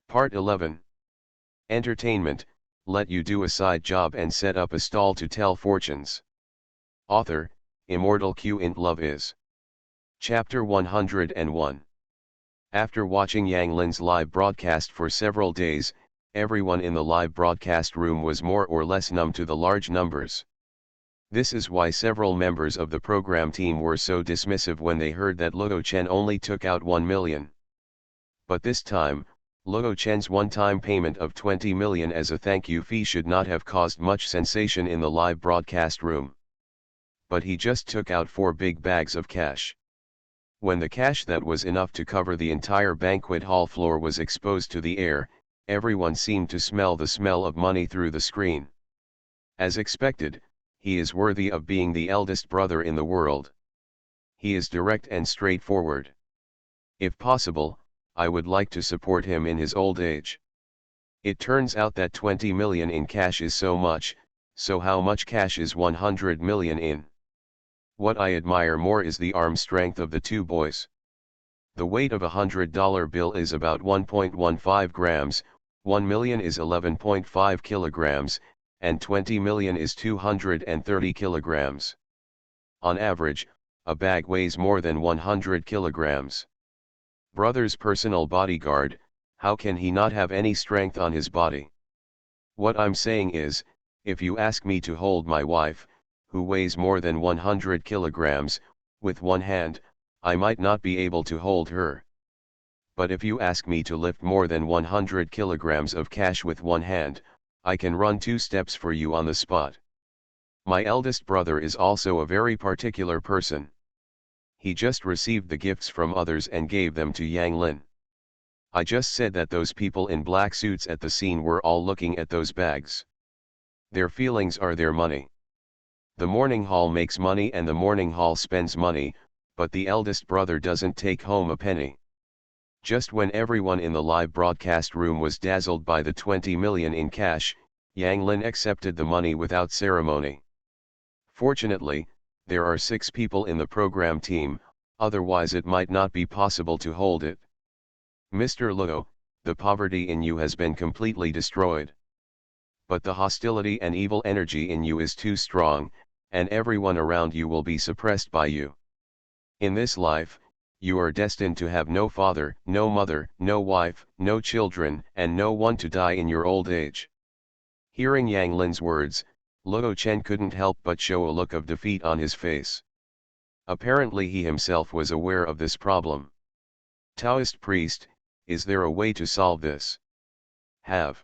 Part 11. Entertainment, let you do a side job and set up a stall to tell fortunes. Author, Immortal Q int Love is. Chapter 101. After watching Yang Lin's live broadcast for several days, everyone in the live broadcast room was more or less numb to the large numbers. This is why several members of the program team were so dismissive when they heard that Luo Chen only took out 1 million. But this time, Luo Chen's one-time payment of 20 million as a thank you fee should not have caused much sensation in the live broadcast room. But he just took out 4 big bags of cash. When the cash that was enough to cover the entire banquet hall floor was exposed to the air, everyone seemed to smell the smell of money through the screen. As expected, he is worthy of being the eldest brother in the world. He is direct and straightforward. If possible, I would like to support him in his old age. It turns out that 20 million in cash is so much, so how much cash is 100 million in? What I admire more is the arm strength of the two boys. The weight of a $100 bill is about 1.15 grams, 1 million is 11.5 kilograms, and 20 million is 230 kilograms. On average, a bag weighs more than 100 kilograms. Brother's personal bodyguard, how can he not have any strength on his body? What I'm saying is, if you ask me to hold my wife, who weighs more than 100 kilograms, with one hand, I might not be able to hold her. But if you ask me to lift more than 100 kilograms of cash with one hand, I can run 2 steps for you on the spot. My eldest brother is also a very particular person. He just received the gifts from others and gave them to Yang Lin. I just said that those people in black suits at the scene were all looking at those bags. Their feelings are their money. The morning hall makes money and the morning hall spends money, but the eldest brother doesn't take home a penny. Just when everyone in the live broadcast room was dazzled by the 20 million in cash, Yang Lin accepted the money without ceremony. Fortunately, there are 6 people in the program team, otherwise it might not be possible to hold it. Mr. Luo, the poverty in you has been completely destroyed. But the hostility and evil energy in you is too strong, and everyone around you will be suppressed by you. In this life, you are destined to have no father, no mother, no wife, no children, and no one to die in your old age. Hearing Yang Lin's words, Luo Chen couldn't help but show a look of defeat on his face. Apparently he himself was aware of this problem. Taoist priest, is there a way to solve this? Have.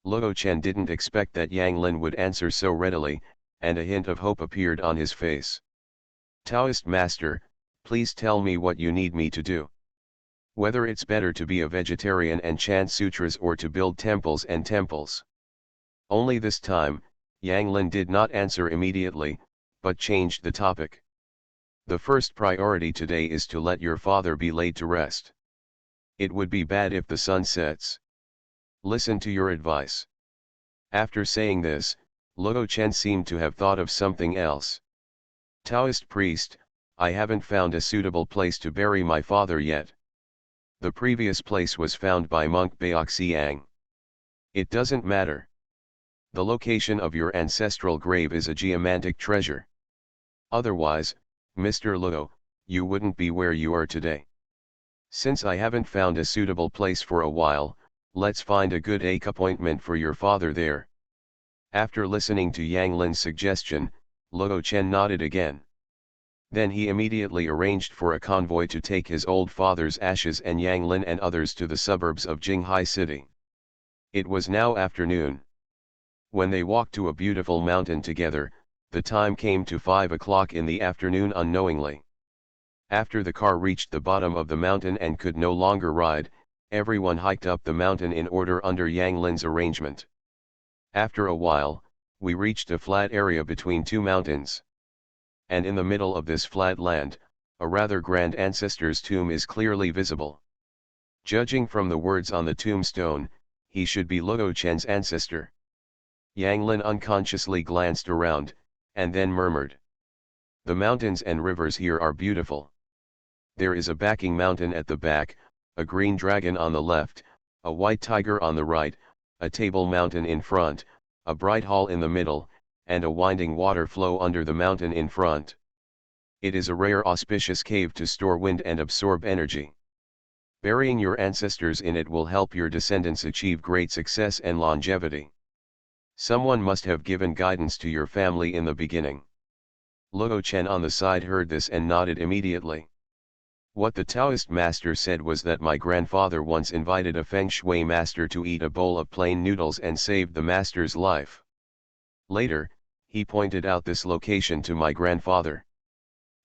Luo Chen didn't expect that Yang Lin would answer so readily, and a hint of hope appeared on his face. Taoist master, please tell me what you need me to do. Whether it's better to be a vegetarian and chant sutras or to build temples and temples. Only this time, Yang Lin did not answer immediately, but changed the topic. The first priority today is to let your father be laid to rest. It would be bad if the sun sets. Listen to your advice. After saying this, Luo Chen seemed to have thought of something else. Taoist priest, I haven't found a suitable place to bury my father yet. The previous place was found by monk Baoxiang. It doesn't matter. The location of your ancestral grave is a geomantic treasure. Otherwise, Mr. Luo, you wouldn't be where you are today. Since I haven't found a suitable place for a while, let's find a good appointment for your father there. After listening to Yang Lin's suggestion, Luo Chen nodded again. Then he immediately arranged for a convoy to take his old father's ashes and Yang Lin and others to the suburbs of Jinghai City. It was now afternoon. When they walked to a beautiful mountain together, the time came to 5 o'clock in the afternoon unknowingly. After the car reached the bottom of the mountain and could no longer ride, everyone hiked up the mountain in order under Yang Lin's arrangement. After a while, we reached a flat area between 2 mountains. And in the middle of this flat land, a rather grand ancestor's tomb is clearly visible. Judging from the words on the tombstone, he should be Luo Chen's ancestor. Yang Lin unconsciously glanced around, and then murmured. The mountains and rivers here are beautiful. There is a backing mountain at the back, a green dragon on the left, a white tiger on the right, a table mountain in front, a bright hall in the middle, and a winding water flow under the mountain in front. It is a rare auspicious cave to store wind and absorb energy. Burying your ancestors in it will help your descendants achieve great success and longevity. Someone must have given guidance to your family in the beginning. Luo Chen on the side heard this and nodded immediately. What the Taoist master said was that my grandfather once invited a feng shui master to eat a bowl of plain noodles and saved the master's life. Later, he pointed out this location to my grandfather.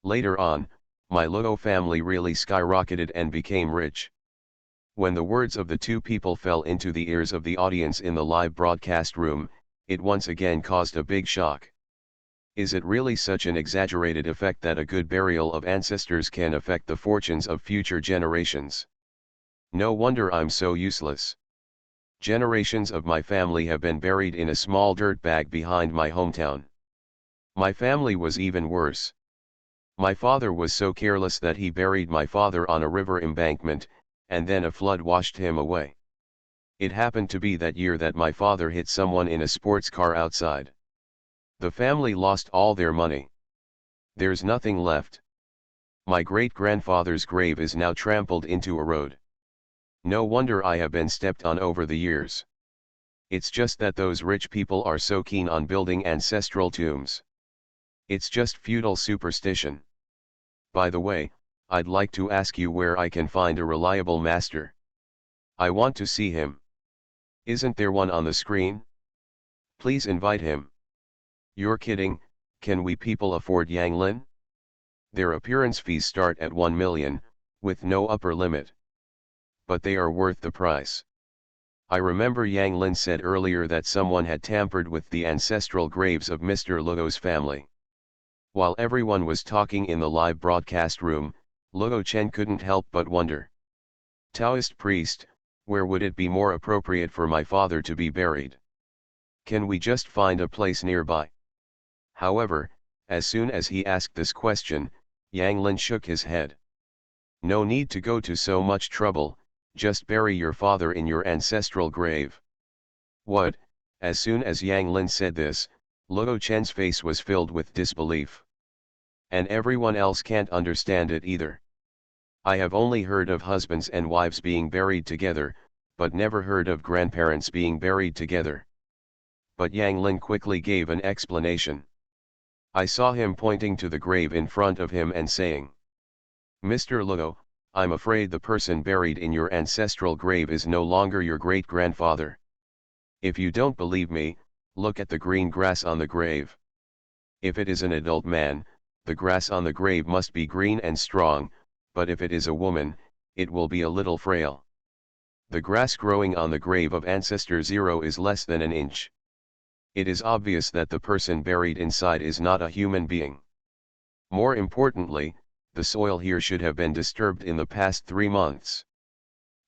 Later on, my Luo family really skyrocketed and became rich. When the words of the two people fell into the ears of the audience in the live broadcast room, it once again caused a big shock. Is it really such an exaggerated effect that a good burial of ancestors can affect the fortunes of future generations? No wonder I'm so useless. Generations of my family have been buried in a small dirt bag behind my hometown. My family was even worse. My father was so careless that he buried my father on a river embankment, and then a flood washed him away. It happened to be that year that my father hit someone in a sports car outside. The family lost all their money. There's nothing left. My great-grandfather's grave is now trampled into a road. No wonder I have been stepped on over the years. It's just that those rich people are so keen on building ancestral tombs. It's just feudal superstition. By the way, I'd like to ask you where I can find a reliable master. I want to see him. Isn't there one on the screen? Please invite him. You're kidding, can we people afford Yang Lin? Their appearance fees start at 1 million, with no upper limit. But they are worth the price. I remember Yang Lin said earlier that someone had tampered with the ancestral graves of Mr. Luo's family. While everyone was talking in the live broadcast room, Luo Chen couldn't help but wonder. Taoist priest, where would it be more appropriate for my father to be buried? Can we just find a place nearby? However, as soon as he asked this question, Yang Lin shook his head. No need to go to so much trouble, just bury your father in your ancestral grave. What? As soon as Yang Lin said this, Luo Chen's face was filled with disbelief. And everyone else can't understand it either. I have only heard of husbands and wives being buried together, but never heard of grandparents being buried together. But Yang Lin quickly gave an explanation. I saw him pointing to the grave in front of him and saying, Mr. Luo, I'm afraid the person buried in your ancestral grave is no longer your great-grandfather. If you don't believe me, look at the green grass on the grave. If it is an adult man, the grass on the grave must be green and strong, but if it is a woman, it will be a little frail. The grass growing on the grave of ancestor 0 is less than an inch. It is obvious that the person buried inside is not a human being. More importantly, the soil here should have been disturbed in the past 3 months.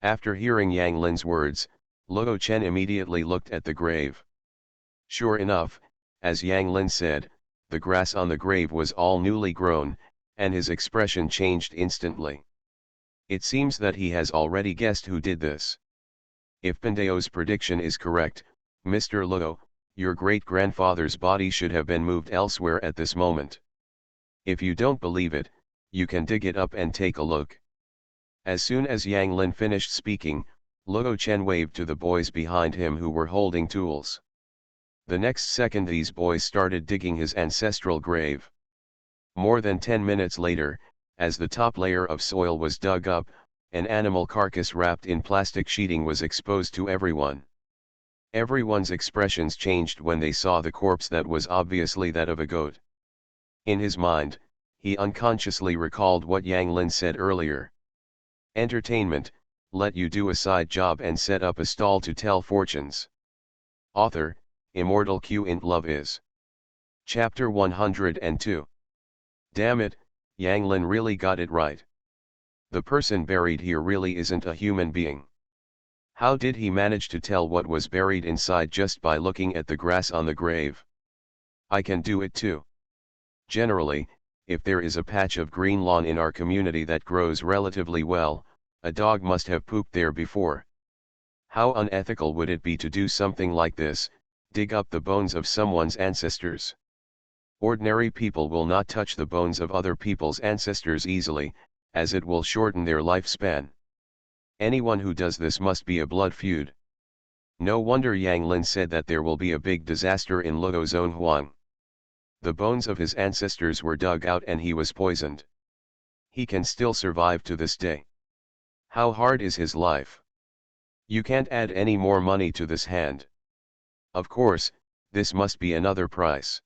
After hearing Yang Lin's words, Luo Chen immediately looked at the grave. Sure enough, as Yang Lin said, the grass on the grave was all newly grown, and his expression changed instantly. It seems that he has already guessed who did this. If Pandeo's prediction is correct, Mr. Luo, your great-grandfather's body should have been moved elsewhere at this moment. If you don't believe it, you can dig it up and take a look. As soon as Yang Lin finished speaking, Luo Chen waved to the boys behind him who were holding tools. The next second these boys started digging his ancestral grave. More than 10 minutes later, as the top layer of soil was dug up, an animal carcass wrapped in plastic sheeting was exposed to everyone. Everyone's expressions changed when they saw the corpse that was obviously that of a goat. In his mind, he unconsciously recalled what Yang Lin said earlier. Entertainment, let you do a side job and set up a stall to tell fortunes. Author, Immortal Q int Love is. Chapter 102. Damn it, Yang Lin really got it right. The person buried here really isn't a human being. How did he manage to tell what was buried inside just by looking at the grass on the grave? I can do it too. Generally, if there is a patch of green lawn in our community that grows relatively well, a dog must have pooped there before. How unethical would it be to do something like this, dig up the bones of someone's ancestors? Ordinary people will not touch the bones of other people's ancestors easily, as it will shorten their lifespan. Anyone who does this must be a blood feud. No wonder Yang Lin said that there will be a big disaster in Luo's own Huang. The bones of his ancestors were dug out and he was poisoned. He can still survive to this day. How hard is his life? You can't add any more money to this hand. Of course, this must be another price.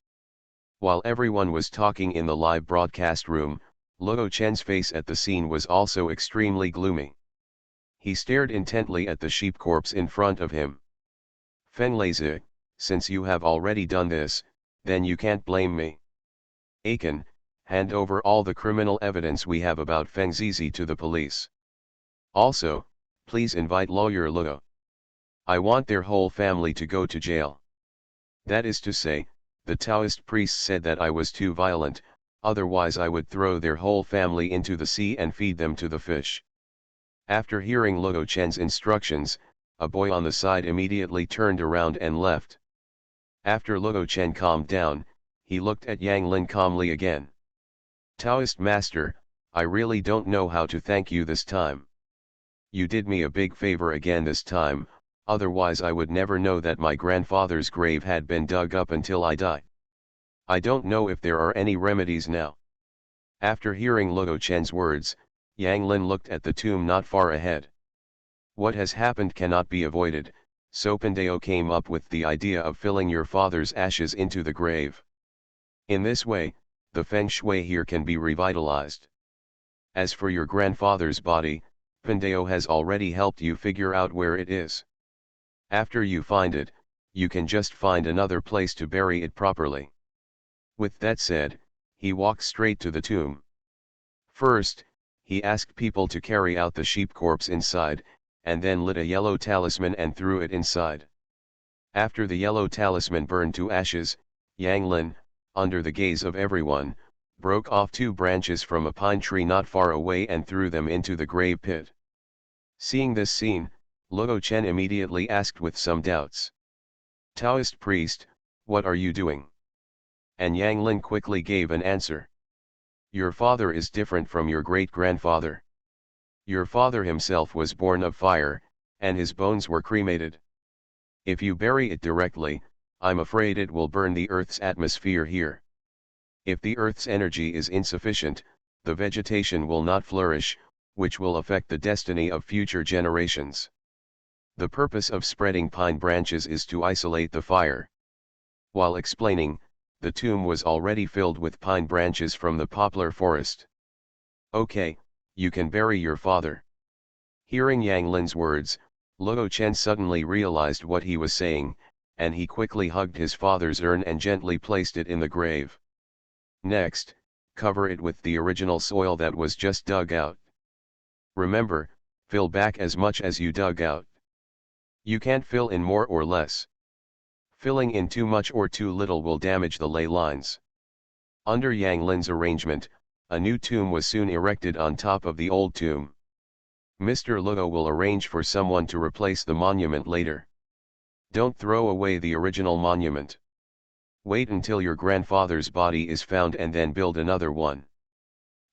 While everyone was talking in the live broadcast room, Luo Chen's face at the scene was also extremely gloomy. He stared intently at the sheep corpse in front of him. Feng Leizi, since you have already done this, then you can't blame me. Akin, hand over all the criminal evidence we have about Feng Zizi to the police. Also, please invite lawyer Luo. I want their whole family to go to jail. That is to say, the Taoist priest said that I was too violent, otherwise I would throw their whole family into the sea and feed them to the fish. After hearing Luo Chen's instructions, a boy on the side immediately turned around and left. After Luo Chen calmed down, he looked at Yang Lin calmly again. Taoist master, I really don't know how to thank you this time. You did me a big favor again this time, otherwise I would never know that my grandfather's grave had been dug up until I died. I don't know if there are any remedies now. After hearing Luo Chen's words, Yang Lin looked at the tomb not far ahead. What has happened cannot be avoided, so Pandeo came up with the idea of filling your father's ashes into the grave. In this way, the feng shui here can be revitalized. As for your grandfather's body, Pandeo has already helped you figure out where it is. After you find it, you can just find another place to bury it properly. With that said, he walked straight to the tomb. First, he asked people to carry out the sheep corpse inside, and then lit a yellow talisman and threw it inside. After the yellow talisman burned to ashes, Yang Lin, under the gaze of everyone, broke off 2 branches from a pine tree not far away and threw them into the grave pit. Seeing this scene, Luo Chen immediately asked with some doubts. Taoist priest, what are you doing? And Yang Lin quickly gave an answer. Your father is different from your great-grandfather. Your father himself was born of fire, and his bones were cremated. If you bury it directly, I'm afraid it will burn the Earth's atmosphere here. If the Earth's energy is insufficient, the vegetation will not flourish, which will affect the destiny of future generations. The purpose of spreading pine branches is to isolate the fire. While explaining, the tomb was already filled with pine branches from the poplar forest. Okay, you can bury your father. Hearing Yang Lin's words, Luo Chen suddenly realized what he was saying, and he quickly hugged his father's urn and gently placed it in the grave. Next, cover it with the original soil that was just dug out. Remember, fill back as much as you dug out. You can't fill in more or less. Filling in too much or too little will damage the ley lines. Under Yang Lin's arrangement, a new tomb was soon erected on top of the old tomb. Mr. Luo will arrange for someone to replace the monument later. Don't throw away the original monument. Wait until your grandfather's body is found and then build another one.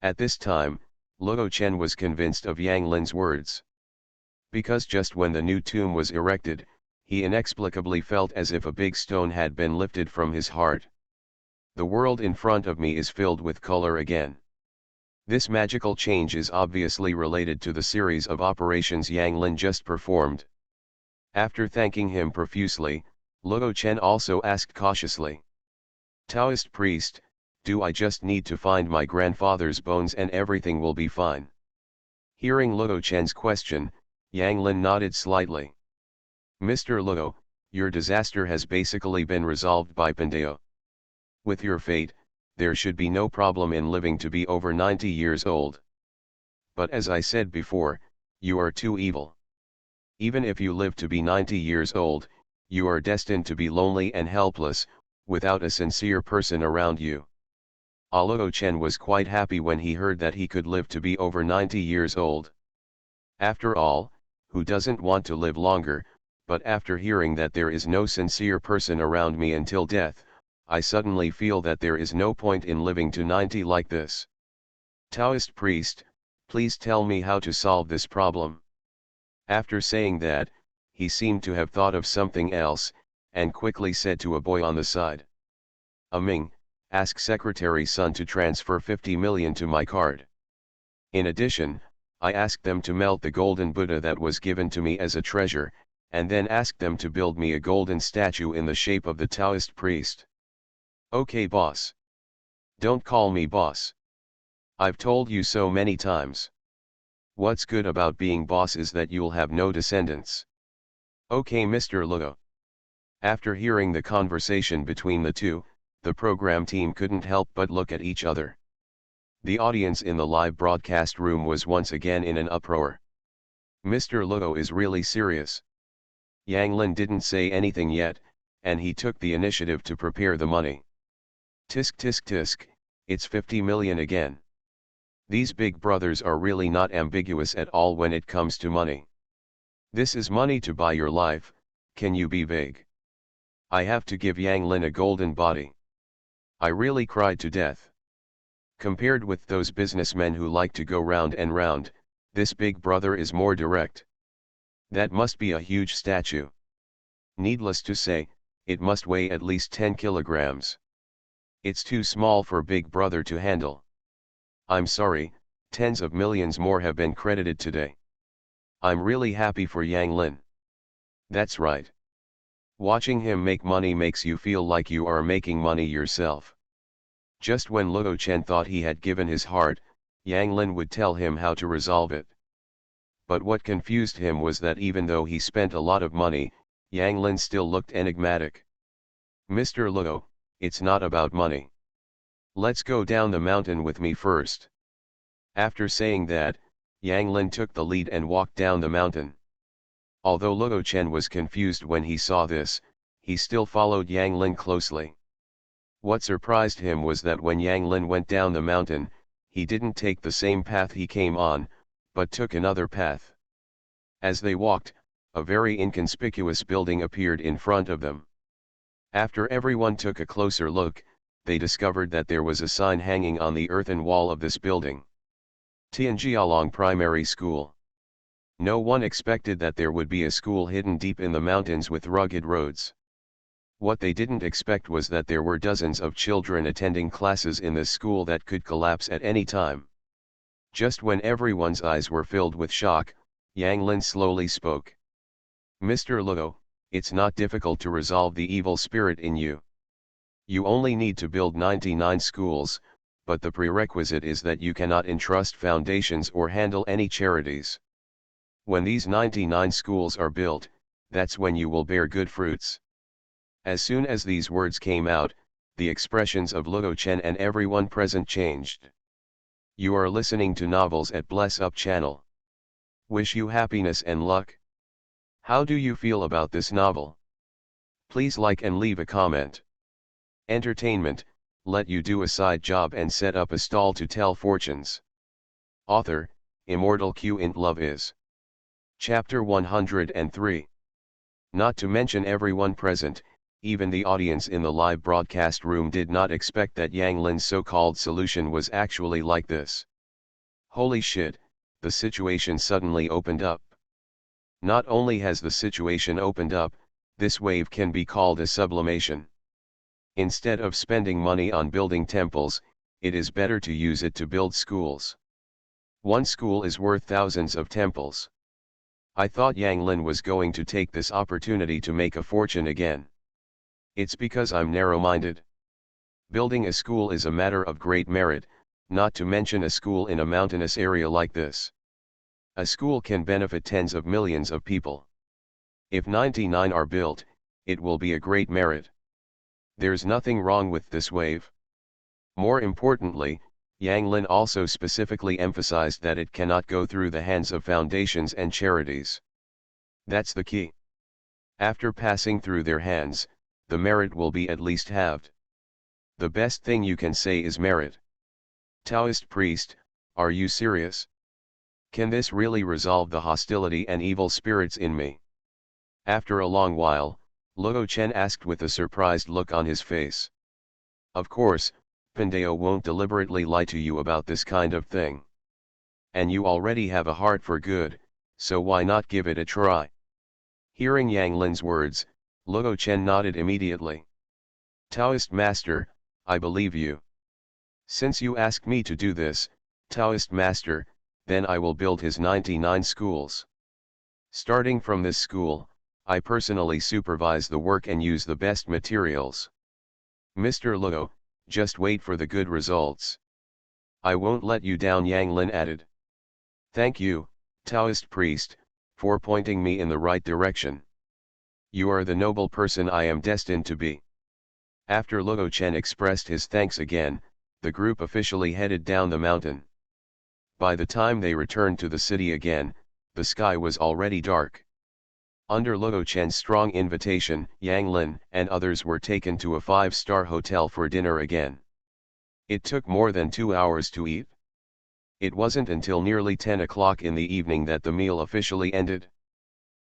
At this time, Luo Chen was convinced of Yang Lin's words. Because just when the new tomb was erected, he inexplicably felt as if a big stone had been lifted from his heart. The world in front of me is filled with color again. This magical change is obviously related to the series of operations Yang Lin just performed. After thanking him profusely, Luo Chen also asked cautiously. Taoist priest, do I just need to find my grandfather's bones and everything will be fine? Hearing Luo Chen's question, Yang Lin nodded slightly. Mr. Luo, your disaster has basically been resolved by Pandeo. With your fate, there should be no problem in living to be over 90 years old. But as I said before, you are too evil. Even if you live to be 90 years old, you are destined to be lonely and helpless, without a sincere person around you. Luo Chen was quite happy when he heard that he could live to be over 90 years old. After all, who doesn't want to live longer, but after hearing that there is no sincere person around me until death, I suddenly feel that there is no point in living to 90 like this. Taoist priest, please tell me how to solve this problem. After saying that, he seemed to have thought of something else, and quickly said to a boy on the side, Ming, ask Secretary Sun to transfer 50 million to my card. In addition, I asked them to melt the golden Buddha that was given to me as a treasure, and then asked them to build me a golden statue in the shape of the Taoist priest. Okay boss. Don't call me boss. I've told you so many times. What's good about being boss is that you'll have no descendants. Okay Mr. Luo. After hearing the conversation between the two, the program team couldn't help but look at each other. The audience in the live broadcast room was once again in an uproar. Mr. Luo is really serious. Yang Lin didn't say anything yet, and he took the initiative to prepare the money. Tisk tisk tisk, it's 50 million again. These big brothers are really not ambiguous at all when it comes to money. This is money to buy your life, can you be vague? I have to give Yang Lin a golden body. I really cried to death. Compared with those businessmen who like to go round and round, this big brother is more direct. That must be a huge statue. Needless to say, it must weigh at least 10 kilograms. It's too small for Big Brother to handle. I'm sorry, tens of millions more have been credited today. I'm really happy for Yang Lin. That's right. Watching him make money makes you feel like you are making money yourself. Just when Luo Chen thought he had given his heart, Yang Lin would tell him how to resolve it. But what confused him was that even though he spent a lot of money, Yang Lin still looked enigmatic. Mr. Luo, it's not about money. Let's go down the mountain with me first. After saying that, Yang Lin took the lead and walked down the mountain. Although Luo Chen was confused when he saw this, he still followed Yang Lin closely. What surprised him was that when Yang Lin went down the mountain, he didn't take the same path he came on, but took another path. As they walked, a very inconspicuous building appeared in front of them. After everyone took a closer look, they discovered that there was a sign hanging on the earthen wall of this building. Tianjialong Primary School. No one expected that there would be a school hidden deep in the mountains with rugged roads. What they didn't expect was that there were dozens of children attending classes in this school that could collapse at any time. Just when everyone's eyes were filled with shock, Yang Lin slowly spoke. Mr. Luo, it's not difficult to resolve the evil spirit in you. You only need to build 99 schools, but the prerequisite is that you cannot entrust foundations or handle any charities. When these 99 schools are built, that's when you will bear good fruits. As soon as these words came out, the expressions of Luo Chen and everyone present changed. You are listening to Novels at Bless Up channel. Wish you happiness and luck. How do you feel about this novel? Please like and leave a comment. Entertainment, let you do a side job and set up a stall to tell fortunes. Author, Immortal Q int Love is. Chapter 103. Not to mention everyone present, even the audience in the live broadcast room did not expect that Yang Lin's so-called solution was actually like this. Holy shit, the situation suddenly opened up. Not only has the situation opened up, this wave can be called a sublimation. Instead of spending money on building temples, it is better to use it to build schools. One school is worth thousands of temples. I thought Yang Lin was going to take this opportunity to make a fortune again. It's because I'm narrow-minded. Building a school is a matter of great merit, not to mention a school in a mountainous area like this. A school can benefit tens of millions of people. If 99 are built, it will be a great merit. There's nothing wrong with this wave. More importantly, Yang Lin also specifically emphasized that it cannot go through the hands of foundations and charities. That's the key. After passing through their hands, the merit will be at least halved. The best thing you can say is merit. Taoist priest, are you serious? Can this really resolve the hostility and evil spirits in me? After a long while, Luo Chen asked with a surprised look on his face. Of course, Pandeo won't deliberately lie to you about this kind of thing. And you already have a heart for good, so why not give it a try? Hearing Yang Lin's words, Luo Chen nodded immediately. Taoist master, I believe you. Since you ask me to do this, Taoist master, then I will build his 99 schools. Starting from this school, I personally supervise the work and use the best materials. Mr. Luo, just wait for the good results. I won't let you down, Yang Lin added. Thank you, Taoist priest, for pointing me in the right direction. You are the noble person I am destined to be. After Luo Chen expressed his thanks again, the group officially headed down the mountain. By the time they returned to the city again, the sky was already dark. Under Luo Chen's strong invitation, Yang Lin and others were taken to a 5-star hotel for dinner again. It took more than 2 hours to eat. It wasn't until nearly 10 o'clock in the evening that the meal officially ended.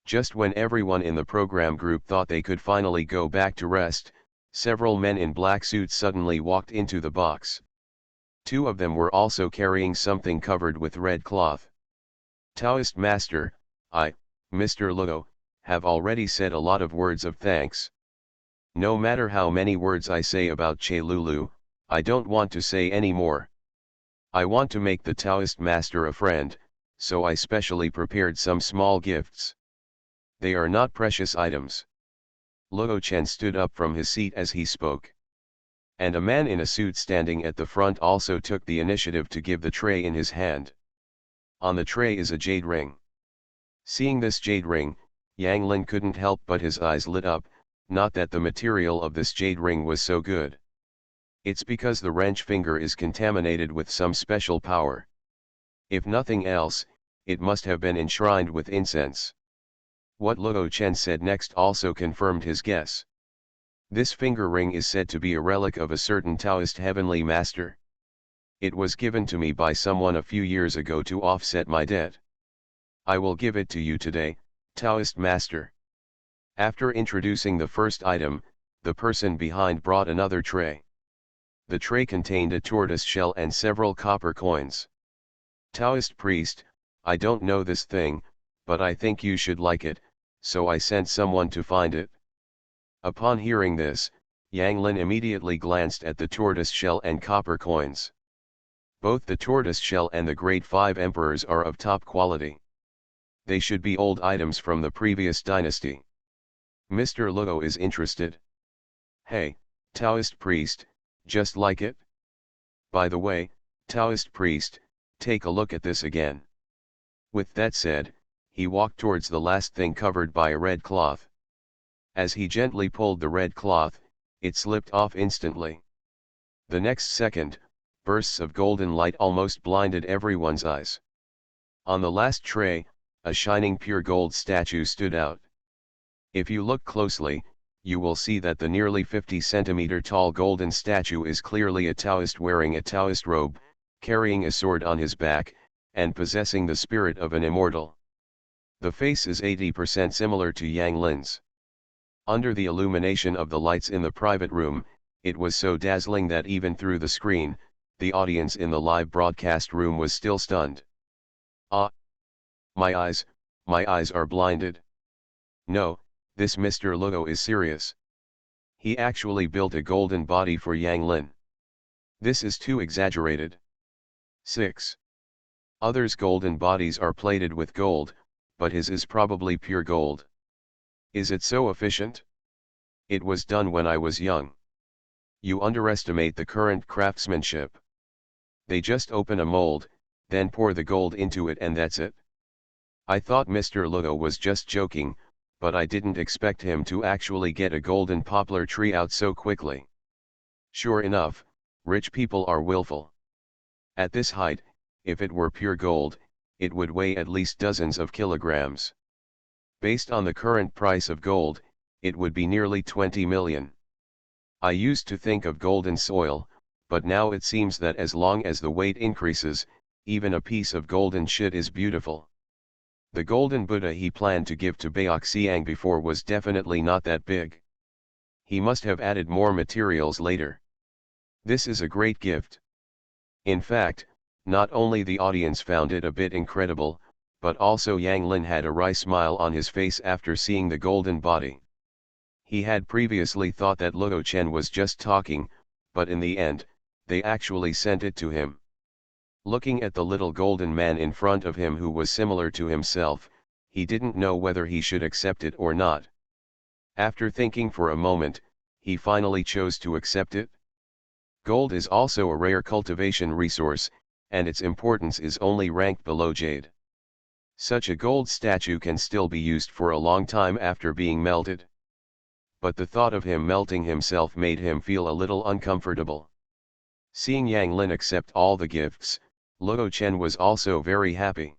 Just when everyone in the program group thought they could finally go back to rest, several men in black suits suddenly walked into the box. 2 of them were also carrying something covered with red cloth. Taoist master, I, Mr. Luo, have already said a lot of words of thanks. No matter how many words I say about Che Lulu, I don't want to say any more. I want to make the Taoist master a friend, so I specially prepared some small gifts. They are not precious items. Luo Chen stood up from his seat as he spoke. And a man in a suit standing at the front also took the initiative to give the tray in his hand. On the tray is a jade ring. Seeing this jade ring, Yang Lin couldn't help but his eyes lit up, not that the material of this jade ring was so good. It's because the wrench finger is contaminated with some special power. If nothing else, it must have been enshrined with incense. What Luo Chen said next also confirmed his guess. This finger ring is said to be a relic of a certain Taoist heavenly master. It was given to me by someone a few years ago to offset my debt. I will give it to you today, Taoist master. After introducing the first item, the person behind brought another tray. The tray contained a tortoise shell and several copper coins. Taoist priest, I don't know this thing, but I think you should like it, so I sent someone to find it. Upon hearing this, Yang Lin immediately glanced at the tortoise shell and copper coins. Both the tortoise shell and the Great Five Emperors are of top quality. They should be old items from the previous dynasty. Mr. Luo is interested. Hey, Taoist priest, just like it? By the way, Taoist priest, take a look at this again. With that said, he walked towards the last thing covered by a red cloth. As he gently pulled the red cloth, it slipped off instantly. The next second, bursts of golden light almost blinded everyone's eyes. On the last tray, a shining pure gold statue stood out. If you look closely, you will see that the nearly 50-centimeter tall golden statue is clearly a Taoist wearing a Taoist robe, carrying a sword on his back, and possessing the spirit of an immortal. The face is 80% similar to Yang Lin's. Under the illumination of the lights in the private room, it was so dazzling that even through the screen, the audience in the live broadcast room was still stunned. Ah! My eyes are blinded. No, this Mr. Luo is serious. He actually built a golden body for Yang Lin. This is too exaggerated. 6. Others' golden bodies are plated with gold, but his is probably pure gold. Is it so efficient? It was done when I was young. You underestimate the current craftsmanship. They just open a mold, then pour the gold into it and that's it. I thought Mr. Luo was just joking, but I didn't expect him to actually get a golden poplar tree out so quickly. Sure enough, rich people are willful. At this height, if it were pure gold, it would weigh at least dozens of kilograms. Based on the current price of gold, it would be nearly 20 million. I used to think of gold in soil, but now it seems that as long as the weight increases, even a piece of golden shit is beautiful. The golden Buddha he planned to give to Baoxiang before was definitely not that big. He must have added more materials later. This is a great gift. In fact, not only the audience found it a bit incredible, but also Yang Lin had a wry smile on his face after seeing the golden body. He had previously thought that Luo Chen was just talking, but in the end, they actually sent it to him. Looking at the little golden man in front of him who was similar to himself, he didn't know whether he should accept it or not. After thinking for a moment, he finally chose to accept it. Gold is also a rare cultivation resource, and its importance is only ranked below jade. Such a gold statue can still be used for a long time after being melted. But the thought of him melting himself made him feel a little uncomfortable. Seeing Yang Lin accept all the gifts, Luo Chen was also very happy.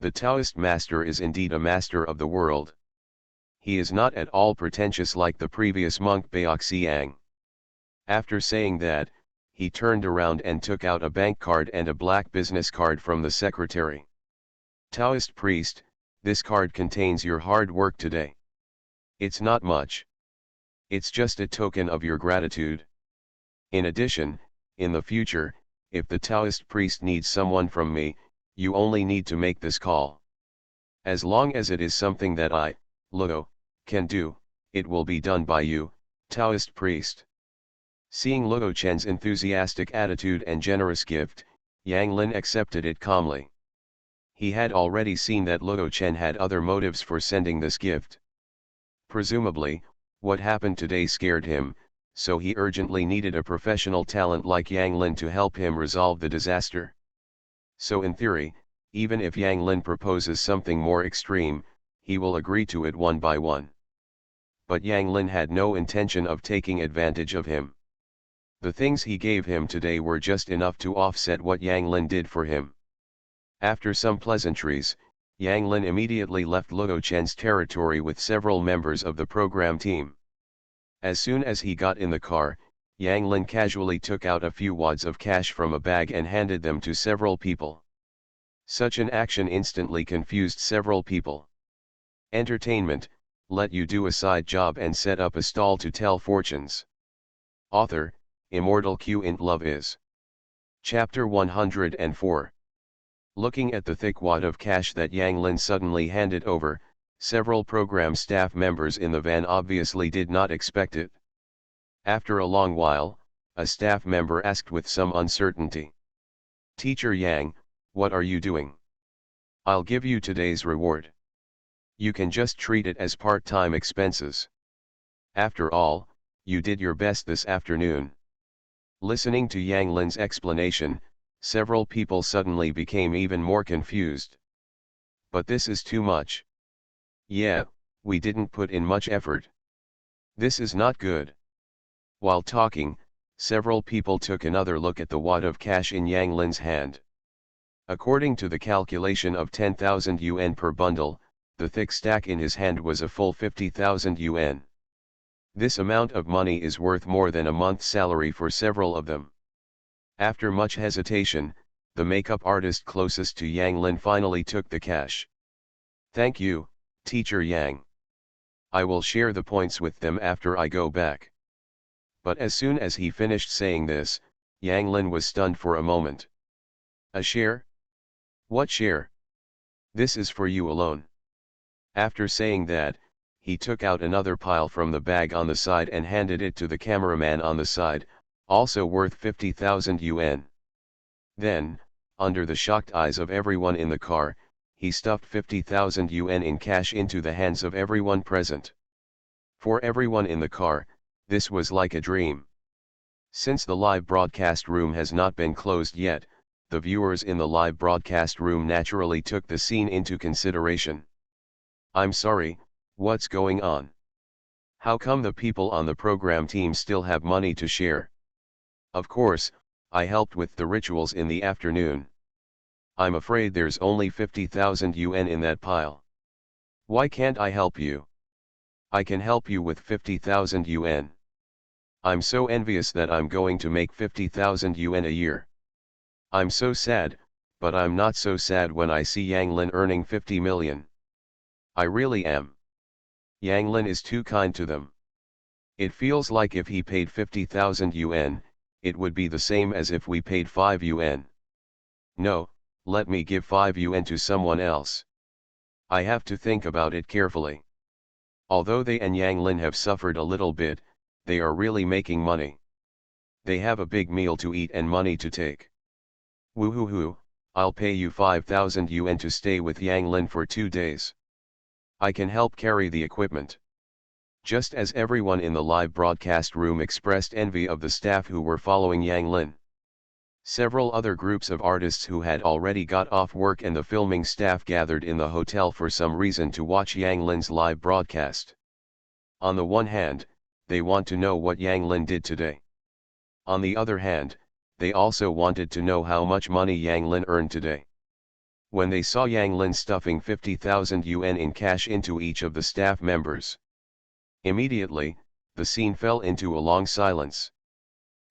The Taoist master is indeed a master of the world. He is not at all pretentious like the previous monk Baoxiang. After saying that, he turned around and took out a bank card and a black business card from the secretary. Taoist priest, this card contains your hard work today. It's not much. It's just a token of your gratitude. In addition, in the future, if the Taoist priest needs someone from me, you only need to make this call. As long as it is something that I, Luo, can do, it will be done by you, Taoist priest. Seeing Luo Chen's enthusiastic attitude and generous gift, Yang Lin accepted it calmly. He had already seen that Luo Chen had other motives for sending this gift. Presumably, what happened today scared him, so he urgently needed a professional talent like Yang Lin to help him resolve the disaster. So in theory, even if Yang Lin proposes something more extreme, he will agree to it one by one. But Yang Lin had no intention of taking advantage of him. The things he gave him today were just enough to offset what Yang Lin did for him. After some pleasantries, Yang Lin immediately left Luo Chen's territory with several members of the program team. As soon as he got in the car, Yang Lin casually took out a few wads of cash from a bag and handed them to several people. Such an action instantly confused several people. Entertainment, let you do a side job and set up a stall to tell fortunes. Author, Immortal Q int Love is. Chapter 104. Looking at the thick wad of cash that Yang Lin suddenly handed over, several program staff members in the van obviously did not expect it. After a long while, a staff member asked with some uncertainty. "Teacher Yang, what are you doing? I'll give you today's reward. You can just treat it as part-time expenses. After all, you did your best this afternoon." Listening to Yang Lin's explanation, several people suddenly became even more confused. "But this is too much. Yeah, we didn't put in much effort. This is not good." While talking, several people took another look at the wad of cash in Yang Lin's hand. According to the calculation of 10,000 yuan per bundle, the thick stack in his hand was a full 50,000 yuan. This amount of money is worth more than a month's salary for several of them. After much hesitation, the makeup artist closest to Yang Lin finally took the cash. "Thank you, Teacher Yang. I will share the points with them after I go back." But as soon as he finished saying this, Yang Lin was stunned for a moment. "A share? What share? This is for you alone." After saying that, he took out another pile from the bag on the side and handed it to the cameraman on the side, also worth 50,000 yuan. Then, under the shocked eyes of everyone in the car, he stuffed 50,000 yuan in cash into the hands of everyone present. For everyone in the car, this was like a dream. Since the live broadcast room has not been closed yet, the viewers in the live broadcast room naturally took the scene into consideration. "I'm sorry, what's going on? How come the people on the program team still have money to share? Of course, I helped with the rituals in the afternoon. I'm afraid there's only 50,000 yuan in that pile. Why can't I help you? I can help you with 50,000 yuan. I'm so envious that I'm going to make 50,000 yuan a year. I'm so sad, But I'm not so sad when I see Yang Lin earning 50 million. I really am. Yang Lin is too kind to them. It feels like if he paid 50,000 yuan, it would be the same as if we paid 5 yuan. No, let me give 5 yuan to someone else. I have to think about it carefully. Although they and Yang Lin have suffered a little bit, they are really making money. They have a big meal to eat and money to take. Woohoo, I'll pay you 5,000 yuan to stay with Yang Lin for 2 days. I can help carry the equipment. Just as everyone in the live broadcast room expressed envy of the staff who were following Yang Lin. Several other groups of artists who had already got off work and the filming staff gathered in the hotel for some reason to watch Yang Lin's live broadcast. On the one hand, they want to know what Yang Lin did today. On the other hand, they also wanted to know how much money Yang Lin earned today. When they saw Yang Lin stuffing 50,000 yuan in cash into each of the staff members, immediately, the scene fell into a long silence.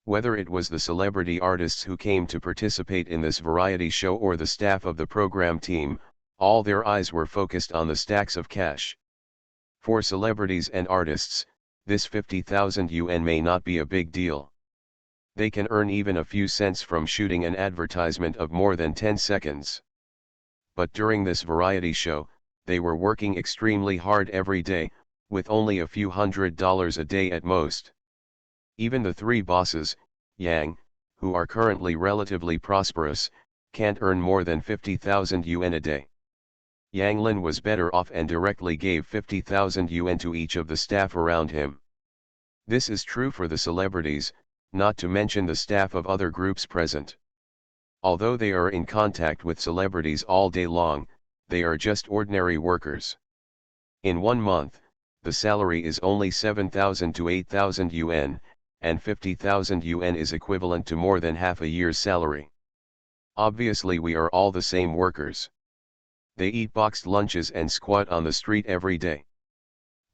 Whether it was the celebrity artists who came to participate in this variety show or the staff of the program team, all their eyes were focused on the stacks of cash. For celebrities and artists, this 50,000 yuan may not be a big deal. They can earn even a few cents from shooting an advertisement of more than 10 seconds. But during this variety show, they were working extremely hard every day, with only a few $100s a day at most. Even the three bosses, Yang, who are currently relatively prosperous, can't earn more than 50,000 yuan a day. Yang Lin was better off and directly gave 50,000 yuan to each of the staff around him. This is true for the celebrities, not to mention the staff of other groups present. Although they are in contact with celebrities all day long, they are just ordinary workers. In 1 month, the salary is only 7,000 to 8,000 yuan, and 50,000 yuan is equivalent to more than half a year's salary. Obviously we are all the same workers. They eat boxed lunches and squat on the street every day.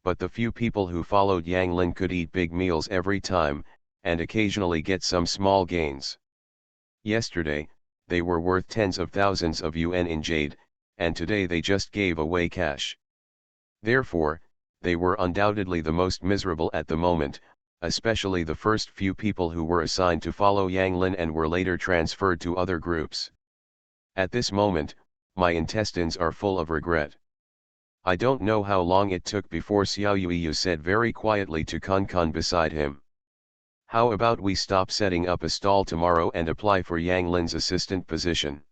But the few people who followed Yang Lin could eat big meals every time, and occasionally get some small gains. Yesterday, they were worth tens of thousands of yuan in jade, and today they just gave away cash. Therefore, they were undoubtedly the most miserable at the moment, especially the first few people who were assigned to follow Yang Lin and were later transferred to other groups. At this moment, my intestines are full of regret. I don't know how long it took before Xiao Yuiyu said very quietly to Kun beside him. How about we stop setting up a stall tomorrow and apply for Yang Lin's assistant position?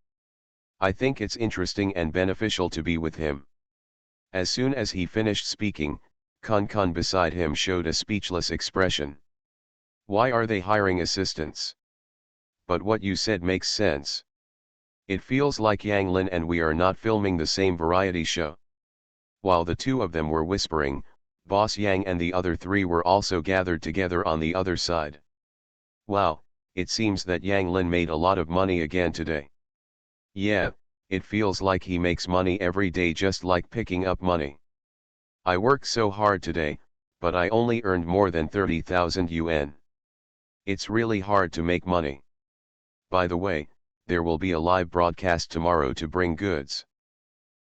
I think it's interesting and beneficial to be with him. As soon as he finished speaking, Kun beside him showed a speechless expression. Why are they hiring assistants? But what you said makes sense. It feels like Yang Lin and we are not filming the same variety show. While the two of them were whispering, Boss Yang and the other three were also gathered together on the other side. Wow, it seems that Yang Lin made a lot of money again today. Yeah, it feels like he makes money every day just like picking up money. I worked so hard today, but I only earned more than 30,000 yuan. It's really hard to make money. By the way, there will be a live broadcast tomorrow to bring goods.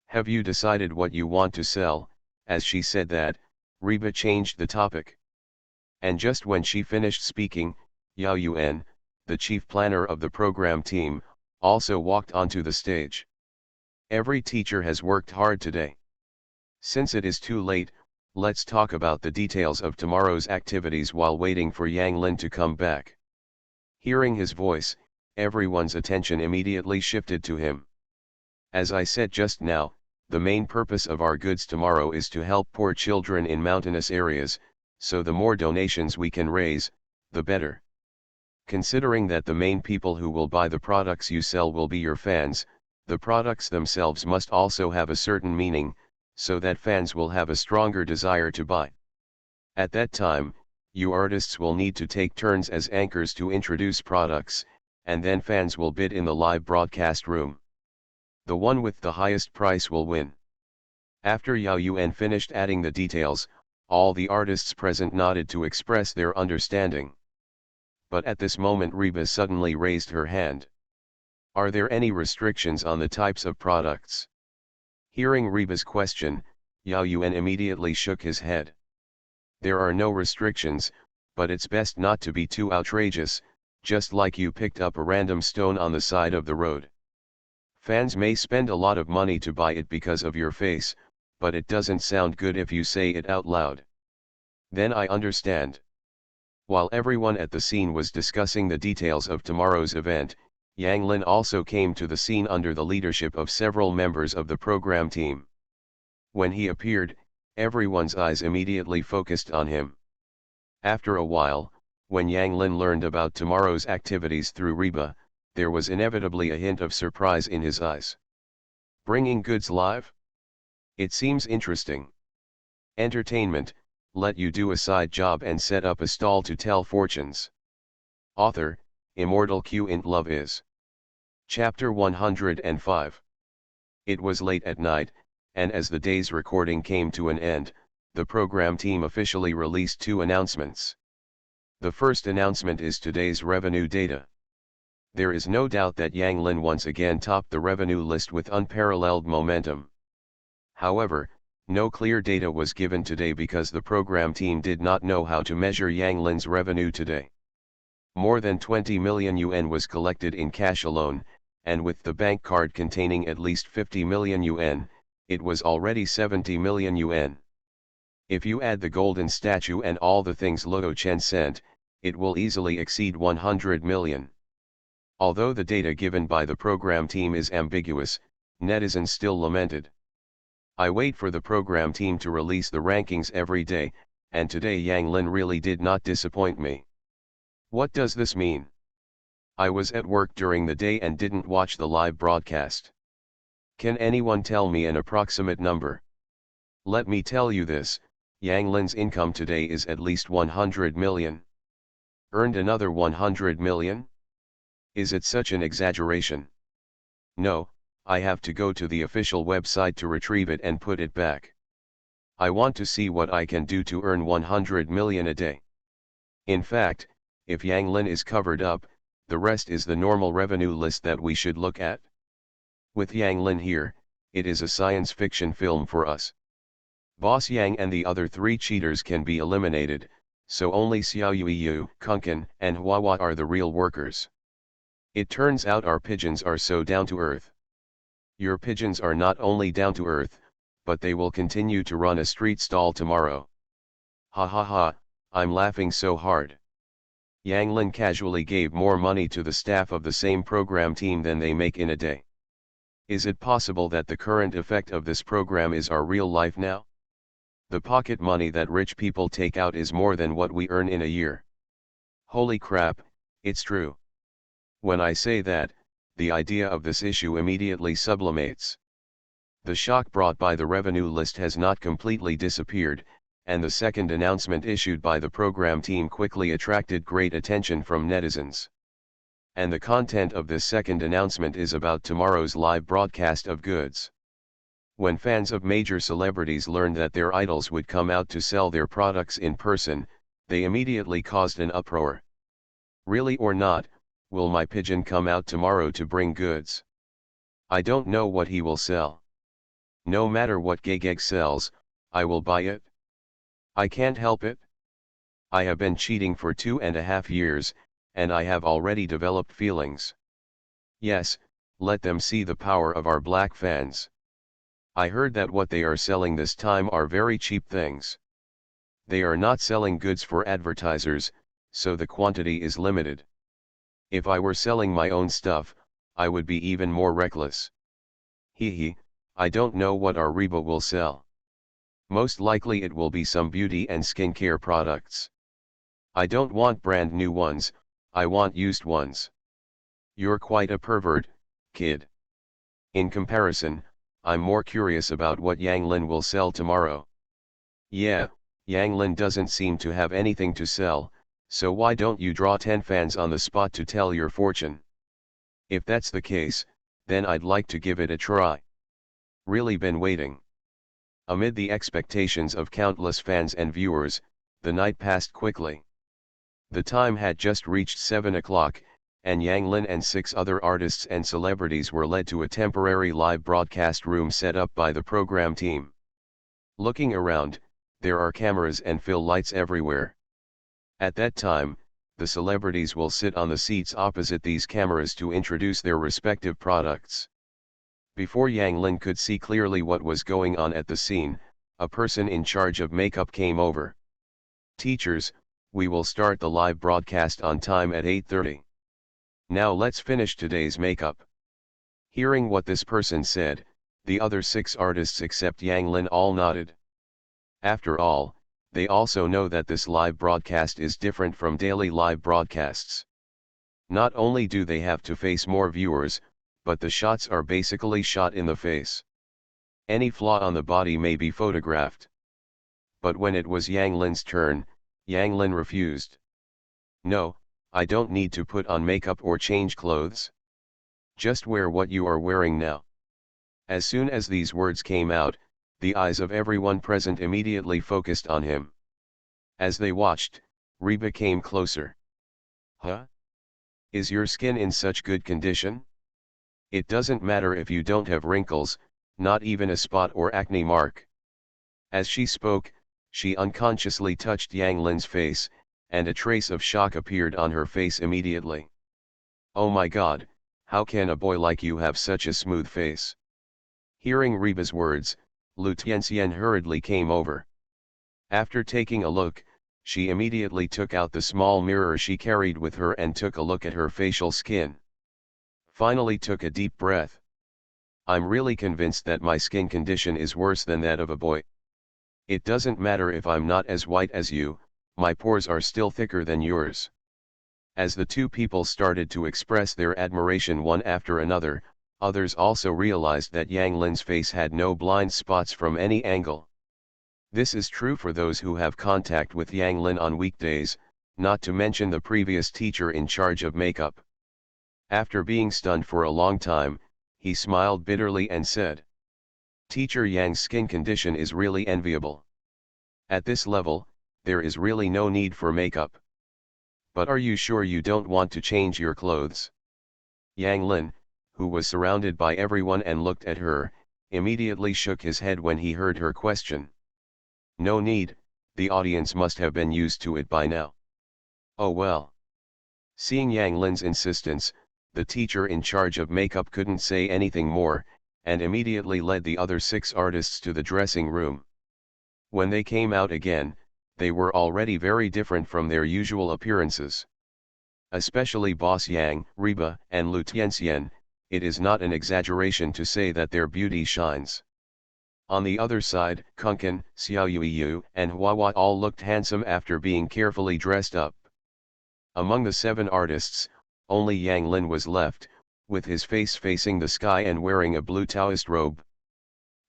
Have you decided what you want to sell? As she said that, Reba changed the topic. And just when she finished speaking, Yao Yuan, the chief planner of the program team, also walked onto the stage. Every teacher has worked hard today. Since it is too late, let's talk about the details of tomorrow's activities while waiting for Yang Lin to come back. Hearing his voice, everyone's attention immediately shifted to him. As I said just now, the main purpose of our goods tomorrow is to help poor children in mountainous areas, so the more donations we can raise, the better. Considering that the main people who will buy the products you sell will be your fans, the products themselves must also have a certain meaning, so that fans will have a stronger desire to buy. At that time, you artists will need to take turns as anchors to introduce products, and then fans will bid in the live broadcast room. The one with the highest price will win. After Yao Yuan finished adding the details, all the artists present nodded to express their understanding. But at this moment Reba suddenly raised her hand. Are there any restrictions on the types of products? Hearing Reba's question, Yao Yuan immediately shook his head. There are no restrictions, but it's best not to be too outrageous, just like you picked up a random stone on the side of the road. Fans may spend a lot of money to buy it because of your face, but it doesn't sound good if you say it out loud. Then I understand. While everyone at the scene was discussing the details of tomorrow's event, Yang Lin also came to the scene under the leadership of several members of the program team. When he appeared, everyone's eyes immediately focused on him. After a while, when Yang Lin learned about tomorrow's activities through Reba, there was inevitably a hint of surprise in his eyes. Bringing goods live? It seems interesting. Entertainment, let you do a side job and set up a stall to tell fortunes. Author, Immortal Q int Love is. Chapter 105. It was late at night, and as the day's recording came to an end, the program team officially released two announcements. The first announcement is today's revenue data. There is no doubt that Yang Lin once again topped the revenue list with unparalleled momentum. However, no clear data was given today because the program team did not know how to measure Yang Lin's revenue today. More than 20 million yuan was collected in cash alone, and with the bank card containing at least 50 million yuan, it was already 70 million yuan. If you add the golden statue and all the things Luo Chen sent, it will easily exceed 100 million. Although the data given by the program team is ambiguous, netizens still lamented. I wait for the program team to release the rankings every day, and today Yang Lin really did not disappoint me. What does this mean? I was at work during the day and didn't watch the live broadcast. Can anyone tell me an approximate number? Let me tell you this, Yang Lin's income today is at least 100 million. Earned another 100 million? Is it such an exaggeration? No, I have to go to the official website to retrieve it and put it back. I want to see what I can do to earn 100 million a day. In fact, if Yang Lin is covered up, the rest is the normal revenue list that we should look at. With Yang Lin here, it is a science fiction film for us. Boss Yang and the other three cheaters can be eliminated, so only Xiao Yuiyu, Kunkan, and Huahua are the real workers. It turns out our pigeons are so down to earth. Your pigeons are not only down to earth, but they will continue to run a street stall tomorrow. Ha ha ha, I'm laughing so hard. Yang Lin casually gave more money to the staff of the same program team than they make in a day. Is it possible that the current effect of this program is our real life now? The pocket money that rich people take out is more than what we earn in a year. Holy crap, it's true. When I say that, the idea of this issue immediately sublimates. The shock brought by the revenue list has not completely disappeared, and the second announcement issued by the program team quickly attracted great attention from netizens. And the content of this second announcement is about tomorrow's live broadcast of goods. When fans of major celebrities learned that their idols would come out to sell their products in person, they immediately caused an uproar. Really or not, will my pigeon come out tomorrow to bring goods? I don't know what he will sell. No matter what Gegeg sells, I will buy it. I can't help it. I have been cheating for 2.5 years, and I have already developed feelings. Yes, let them see the power of our black fans. I heard that what they are selling this time are very cheap things. They are not selling goods for advertisers, so the quantity is limited. If I were selling my own stuff, I would be even more reckless. Hee, I don't know what our Reba will sell. Most likely it will be some beauty and skincare products. I don't want brand new ones, I want used ones. You're quite a pervert, kid. In comparison, I'm more curious about what Yang Lin will sell tomorrow. Yeah, Yang Lin doesn't seem to have anything to sell, so why don't you draw 10 fans on the spot to tell your fortune? If that's the case, then I'd like to give it a try. Really been waiting. Amid the expectations of countless fans and viewers, the night passed quickly. The time had just reached 7 o'clock, and Yang Lin and 6 other artists and celebrities were led to a temporary live broadcast room set up by the program team. Looking around, there are cameras and fill lights everywhere. At that time, the celebrities will sit on the seats opposite these cameras to introduce their respective products. Before Yang Lin could see clearly what was going on at the scene, a person in charge of makeup came over. "Teachers, we will start the live broadcast on time at 8:30. Now let's finish today's makeup." Hearing what this person said, the other 6 artists except Yang Lin all nodded. After all, they also know that this live broadcast is different from daily live broadcasts. Not only do they have to face more viewers, but the shots are basically shot in the face. Any flaw on the body may be photographed. But when it was Yang Lin's turn, Yang Lin refused. "No, I don't need to put on makeup or change clothes. Just wear what you are wearing now." As soon as these words came out, the eyes of everyone present immediately focused on him. As they watched, Reba came closer. "Huh? Is your skin in such good condition? It doesn't matter if you don't have wrinkles, not even a spot or acne mark." As she spoke, she unconsciously touched Yang Lin's face, and a trace of shock appeared on her face immediately. "Oh my God, how can a boy like you have such a smooth face?" Hearing Reba's words, Lu Tianxian hurriedly came over. After taking a look, she immediately took out the small mirror she carried with her and took a look at her facial skin. Finally took a deep breath. "I'm really convinced that my skin condition is worse than that of a boy. It doesn't matter if I'm not as white as you, my pores are still thicker than yours." As the two people started to express their admiration one after another, others also realized that Yang Lin's face had no blind spots from any angle. This is true for those who have contact with Yang Lin on weekdays, not to mention the previous teacher in charge of makeup. After being stunned for a long time, he smiled bitterly and said, "Teacher Yang's skin condition is really enviable. At this level, there is really no need for makeup. But are you sure you don't want to change your clothes?" Yang Lin, who was surrounded by everyone and looked at her, immediately shook his head when he heard her question. "No need, the audience must have been used to it by now." "Oh well." Seeing Yang Lin's insistence, the teacher in charge of makeup couldn't say anything more, and immediately led the other 6 artists to the dressing room. When they came out again, they were already very different from their usual appearances. Especially Boss Yang, Reba, and Lu Tianxian, it is not an exaggeration to say that their beauty shines. On the other side, Kunkan, Xiao Yuiyu, and Hua all looked handsome after being carefully dressed up. Among the 7 artists, only Yang Lin was left, with his face facing the sky and wearing a blue Taoist robe.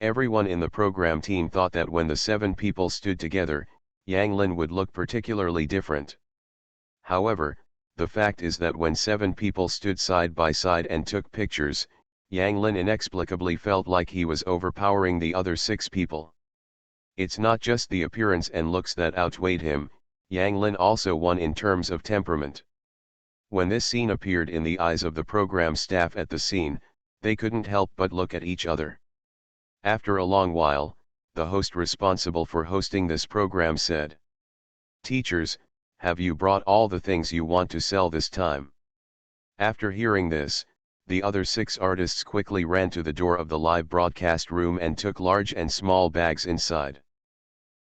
Everyone in the program team thought that when the 7 people stood together, Yang Lin would look particularly different. However, the fact is that when 7 people stood side by side and took pictures, Yang Lin inexplicably felt like he was overpowering the other 6 people. It's not just the appearance and looks that outweighed him, Yang Lin also won in terms of temperament. When this scene appeared in the eyes of the program staff at the scene, they couldn't help but look at each other. After a long while, the host responsible for hosting this program said, "Teachers, have you brought all the things you want to sell this time?" After hearing this, the other 6 artists quickly ran to the door of the live broadcast room and took large and small bags inside.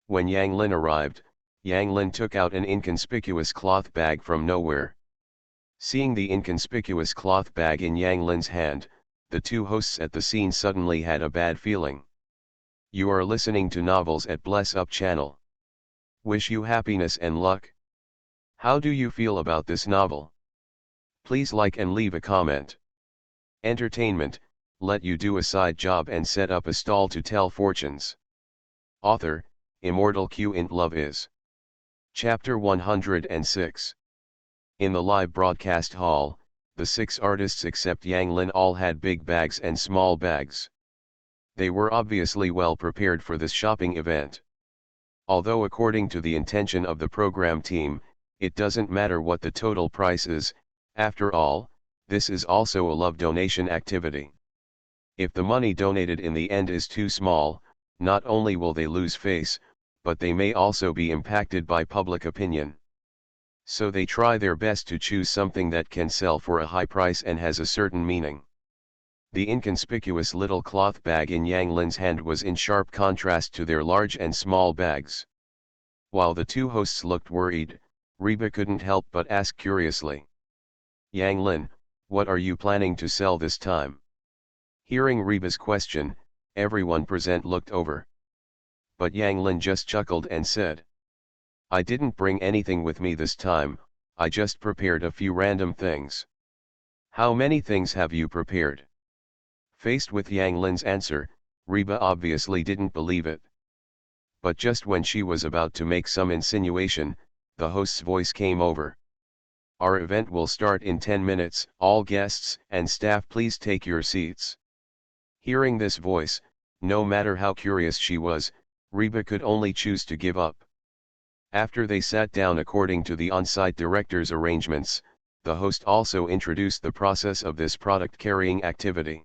When Yang Lin arrived, Yang Lin took out an inconspicuous cloth bag from nowhere. Seeing the inconspicuous cloth bag in Yang Lin's hand, the 2 hosts at the scene suddenly had a bad feeling. You are listening to Novels at Bless Up channel. Wish you happiness and luck. How do you feel about this novel? Please like and leave a comment. Entertainment, let you do a side job and set up a stall to tell fortunes. Author, Immortal Q int Love is. Chapter 106. In the live broadcast hall, the 6 artists except Yang Lin all had big bags and small bags. They were obviously well prepared for this shopping event. Although according to the intention of the program team, it doesn't matter what the total price is, After all, this is also a love donation activity. If the money donated in the end is too small, not only will they lose face, but they may also be impacted by public opinion. So they try their best to choose something that can sell for a high price and has a certain meaning. The inconspicuous little cloth bag in Yang Lin's hand was in sharp contrast to their large and small bags. While the two hosts looked worried, Reba couldn't help but ask curiously, "Yang Lin, what are you planning to sell this time?" Hearing Reba's question, everyone present looked over. But Yang Lin just chuckled and said, "I didn't bring anything with me this time, I just prepared a few random things." "How many things have you prepared?" Faced with Yang Lin's answer, Reba obviously didn't believe it. But just when she was about to make some insinuation, the host's voice came over. "Our event will start in 10 minutes, all guests and staff please take your seats." Hearing this voice, no matter how curious she was, Reba could only choose to give up. After they sat down according to the on-site director's arrangements, the host also introduced the process of this product carrying activity.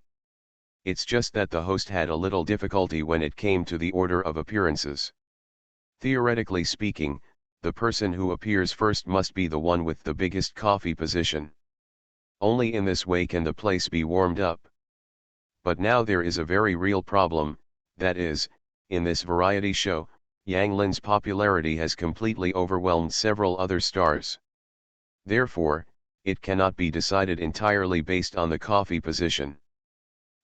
It's just that the host had a little difficulty when it came to the order of appearances. Theoretically speaking, the person who appears first must be the one with the biggest coffee position. Only in this way can the place be warmed up. But now there is a very real problem, that is, in this variety show, Yang Lin's popularity has completely overwhelmed several other stars. Therefore, it cannot be decided entirely based on the coffee position.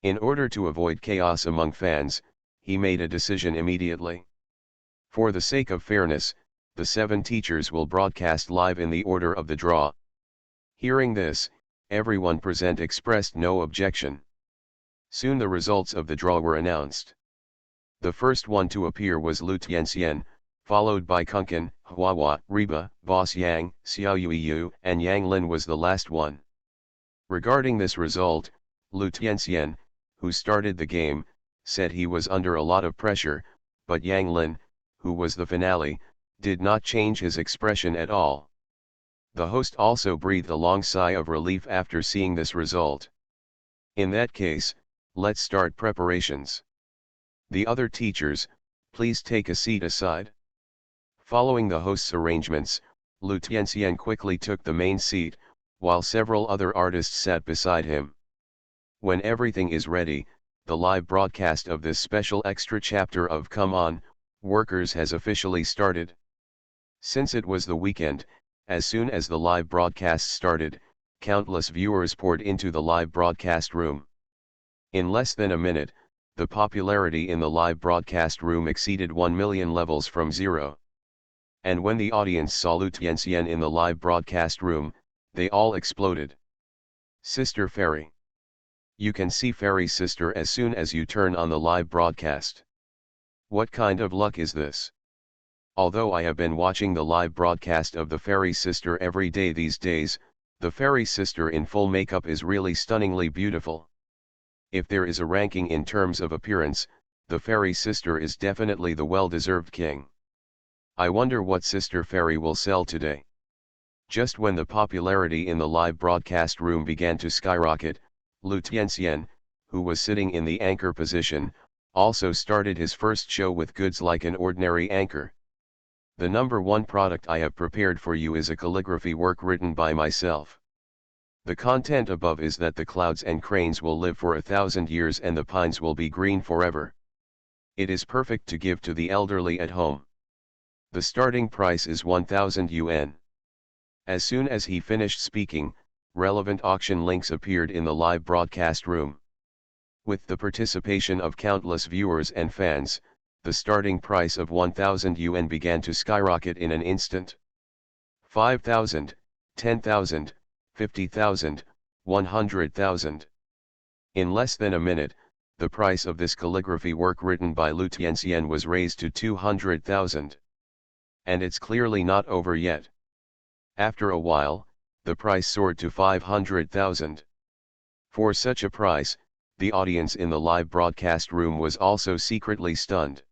In order to avoid chaos among fans, he made a decision immediately. For the sake of fairness, the 7 teachers will broadcast live in the order of the draw. Hearing this, everyone present expressed no objection. Soon the results of the draw were announced. The first one to appear was Lu Tianxian, followed by Kunkan, Huahua, Reba, Boss Yang, Xiaoyuyu, and Yang Lin was the last one. Regarding this result, Lu Tianxian, who started the game, said he was under a lot of pressure, but Yang Lin, who was the finale, did not change his expression at all. The host also breathed a long sigh of relief after seeing this result. "In that case, let's start preparations. The other teachers, please take a seat aside." Following the host's arrangements, Lu Tianxian quickly took the main seat, while several other artists sat beside him. When everything is ready, the live broadcast of this special extra chapter of Come On, Workers has officially started. Since it was the weekend, as soon as the live broadcast started, countless viewers poured into the live broadcast room. In less than a minute, the popularity in the live broadcast room exceeded 1 million levels from zero. And when the audience saw Lu Tianxian in the live broadcast room, they all exploded. "Sister Fairy. You can see Fairy Sister as soon as you turn on the live broadcast. What kind of luck is this? Although I have been watching the live broadcast of the Fairy Sister every day these days, the Fairy Sister in full makeup is really stunningly beautiful. If there is a ranking in terms of appearance, the Fairy Sister is definitely the well-deserved king. I wonder what Sister Fairy will sell today." Just when the popularity in the live broadcast room began to skyrocket, Lu Tianxian, who was sitting in the anchor position, also started his first show with goods like an ordinary anchor. "The number one product I have prepared for you is a calligraphy work written by myself. The content above is that the clouds and cranes will live for 1,000 years and the pines will be green forever. It is perfect to give to the elderly at home. The starting price is 1,000 yuan. As soon as he finished speaking, relevant auction links appeared in the live broadcast room. With the participation of countless viewers and fans, the starting price of 1,000 yuan began to skyrocket in an instant. 5,000, 10,000, 50,000, 100,000. In less than a minute, the price of this calligraphy work written by Lu Tianxian was raised to 200,000. And it's clearly not over yet. After a while, the price soared to 500,000. For such a price, the audience in the live broadcast room was also secretly stunned.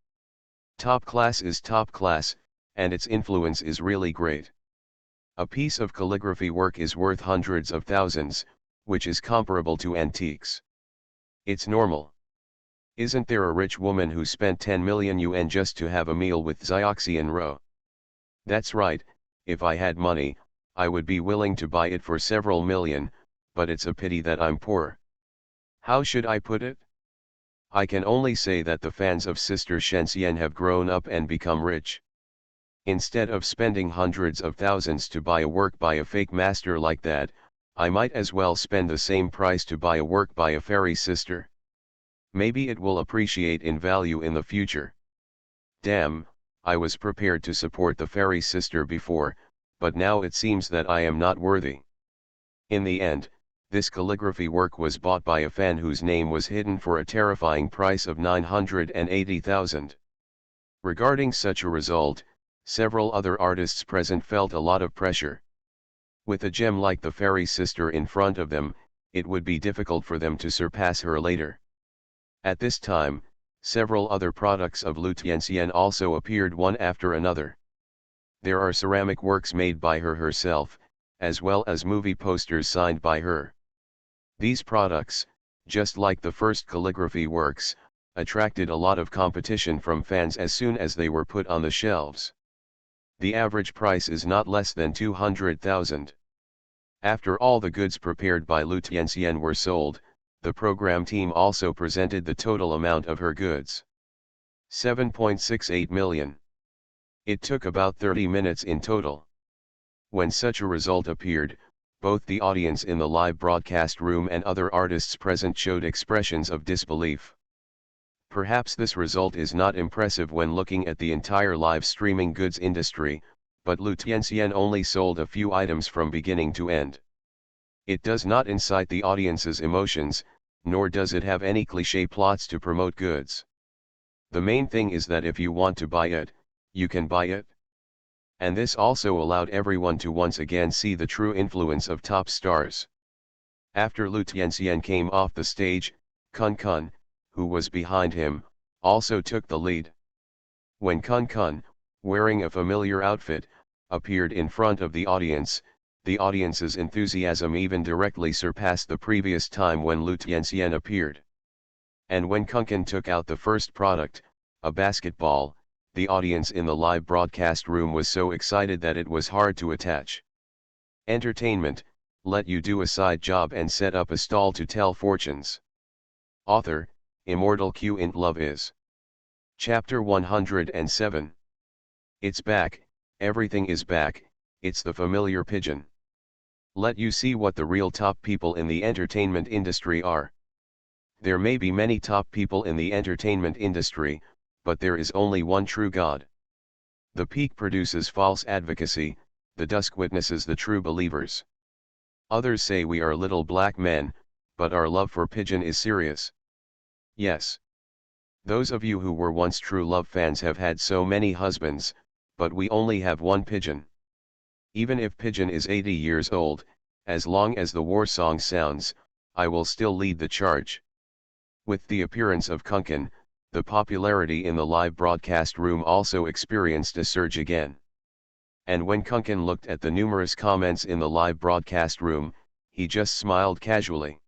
Top class is top class, and its influence is really great. A piece of calligraphy work is worth hundreds of thousands, which is comparable to antiques. It's normal. Isn't there a rich woman who spent 10 million yuan just to have a meal with Xiaoxian Ro? That's right, if I had money, I would be willing to buy it for several million, but it's a pity that I'm poor. How should I put it? I can only say that the fans of Sister Shenxian have grown up and become rich. Instead of spending hundreds of thousands to buy a work by a fake master like that, I might as well spend the same price to buy a work by a fairy sister. Maybe it will appreciate in value in the future. Damn, I was prepared to support the fairy sister before, but now it seems that I am not worthy. In the end, this calligraphy work was bought by a fan whose name was hidden for a terrifying price of 980,000. Regarding such a result, several other artists present felt a lot of pressure. With a gem like the fairy sister in front of them, it would be difficult for them to surpass her later. At this time, several other products of Lu Tianxian also appeared one after another. There are ceramic works made by her herself, as well as movie posters signed by her. These products, just like the first calligraphy works, attracted a lot of competition from fans as soon as they were put on the shelves. The average price is not less than 200,000. After all the goods prepared by Lu Tianxian were sold, the program team also presented the total amount of her goods. 7.68 million. It took about 30 minutes in total. When such a result appeared, both the audience in the live broadcast room and other artists present showed expressions of disbelief. Perhaps this result is not impressive when looking at the entire live streaming goods industry, but Lu Tianxian only sold a few items from beginning to end. It does not incite the audience's emotions, nor does it have any cliché plots to promote goods. The main thing is that if you want to buy it, you can buy it. And this also allowed everyone to once again see the true influence of top stars. After Lu Tianxian came off the stage, Kun Kun, who was behind him, also took the lead. When Kun Kun, wearing a familiar outfit, appeared in front of the audience's enthusiasm even directly surpassed the previous time when Lu Tianxian appeared. And when Kun Kun took out the first product, a basketball, the audience in the live broadcast room was so excited that it was hard to attach. Entertainment, let you do a side job and set up a stall to tell fortunes. Author, Immortal Q int Love is. Chapter 107. It's back, everything is back, it's the familiar pigeon. Let you see what the real top people in the entertainment industry are. There may be many top people in the entertainment industry, but there is only one true God. The peak produces false advocacy, the dusk witnesses the true believers. Others say we are little black men, but our love for pigeon is serious. Yes. Those of you who were once true love fans have had so many husbands, but we only have one pigeon. Even if pigeon is 80 years old, as long as the war song sounds, I will still lead the charge. With the appearance of Kun Kun, the popularity in the live broadcast room also experienced a surge again. And when Kun Kun looked at the numerous comments in the live broadcast room, he just smiled casually.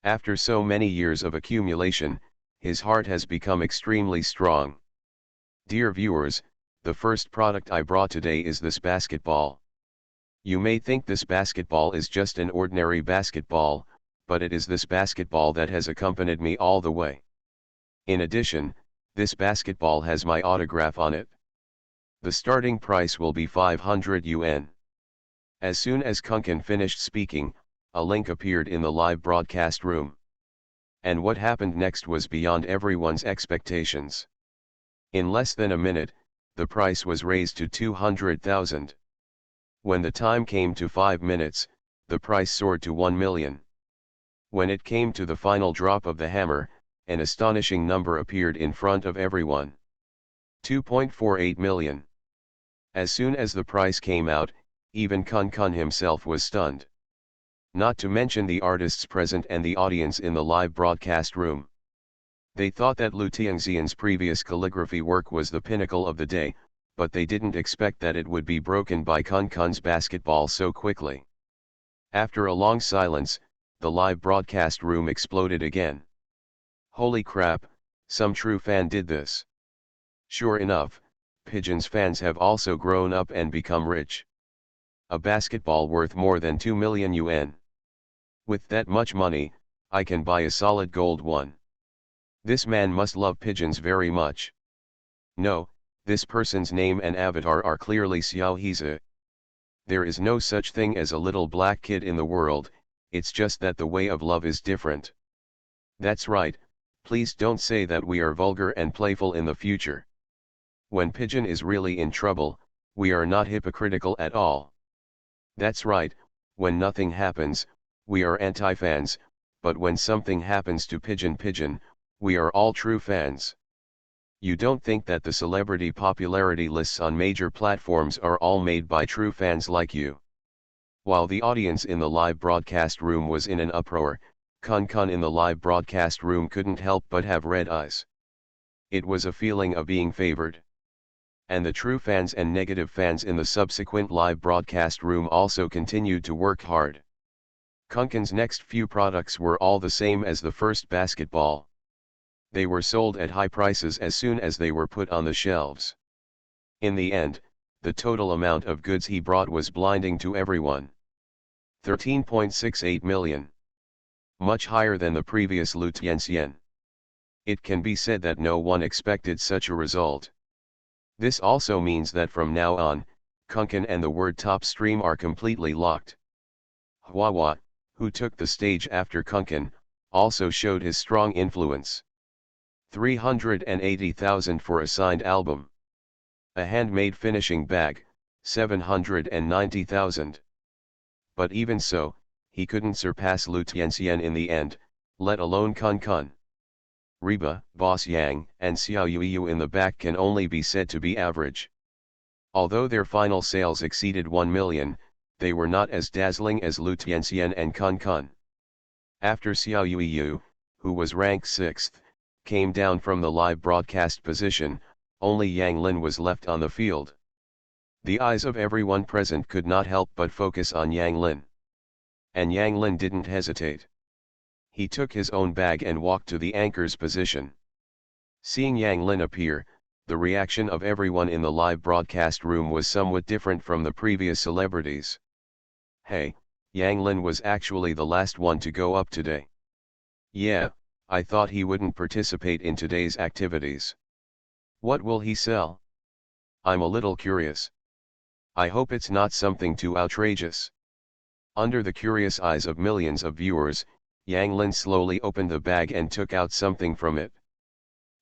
After so many years of accumulation, his heart has become extremely strong. Dear viewers, the first product I brought today is this basketball. You may think this basketball is just an ordinary basketball, but it is this basketball that has accompanied me all the way. In addition, this basketball has my autograph on it. The starting price will be 500 yuan. As soon as Kun Kun finished speaking, a link appeared in the live broadcast room. And what happened next was beyond everyone's expectations. In less than a minute, the price was raised to 200,000. When the time came to 5 minutes, the price soared to 1 million. When it came to the final drop of the hammer, an astonishing number appeared in front of everyone. 2.48 million. As soon as the price came out, even Kun Kun himself was stunned. Not to mention the artists present and the audience in the live broadcast room. They thought that Lu Tianxian's previous calligraphy work was the pinnacle of the day, but they didn't expect that it would be broken by Kun Kun's basketball so quickly. After a long silence, the live broadcast room exploded again. Holy crap, some true fan did this. Sure enough, Pigeon's fans have also grown up and become rich. A basketball worth more than 2 million yuan. With that much money, I can buy a solid gold one. This man must love pigeons very much. No, this person's name and avatar are clearly Xiao Hiza. There is no such thing as a little black kid in the world, it's just that the way of love is different. That's right, please don't say that we are vulgar and playful in the future. When Pigeon is really in trouble, we are not hypocritical at all. That's right, when nothing happens, we are anti-fans, but when something happens to Pigeon, we are all true fans. You don't think that the celebrity popularity lists on major platforms are all made by true fans like you? While the audience in the live broadcast room was in an uproar, Kun Kun in the live broadcast room couldn't help but have red eyes. It was a feeling of being favored. And the true fans and negative fans in the subsequent live broadcast room also continued to work hard. Kun Kun's next few products were all the same as the first basketball. They were sold at high prices as soon as they were put on the shelves. In the end, the total amount of goods he brought was blinding to everyone. 13.68 million. Much higher than the previous Lu Tianxian. It can be said that no one expected such a result. This also means that from now on, Kun Kun and the word top stream are completely locked. Hua, who took the stage after Kun Kun, also showed his strong influence. 380,000 for a signed album. A handmade finishing bag, 790,000. But even so, he couldn't surpass Lu Tianxian in the end, let alone Kun Kun. Reba, Boss Yang, and Xiao Yuyu in the back can only be said to be average. Although their final sales exceeded 1 million, they were not as dazzling as Lu Tianxian and Kun Kun. After Xiao Yuyu, who was ranked 6th, came down from the live broadcast position, only Yang Lin was left on the field. The eyes of everyone present could not help but focus on Yang Lin. And Yang Lin didn't hesitate. He took his own bag and walked to the anchor's position. Seeing Yang Lin appear, the reaction of everyone in the live broadcast room was somewhat different from the previous celebrities. Hey, Yang Lin was actually the last one to go up today. Yeah, I thought he wouldn't participate in today's activities. What will he sell? I'm a little curious. I hope it's not something too outrageous. Under the curious eyes of millions of viewers, Yang Lin slowly opened the bag and took out something from it.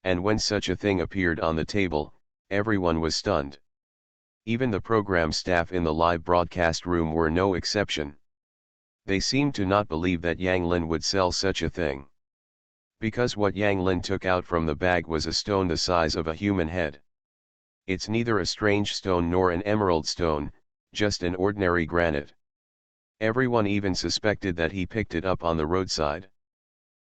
And when such a thing appeared on the table, everyone was stunned. Even the program staff in the live broadcast room were no exception. They seemed to not believe that Yang Lin would sell such a thing. Because what Yang Lin took out from the bag was a stone the size of a human head. It's neither a strange stone nor an emerald stone, just an ordinary granite. Everyone even suspected that he picked it up on the roadside.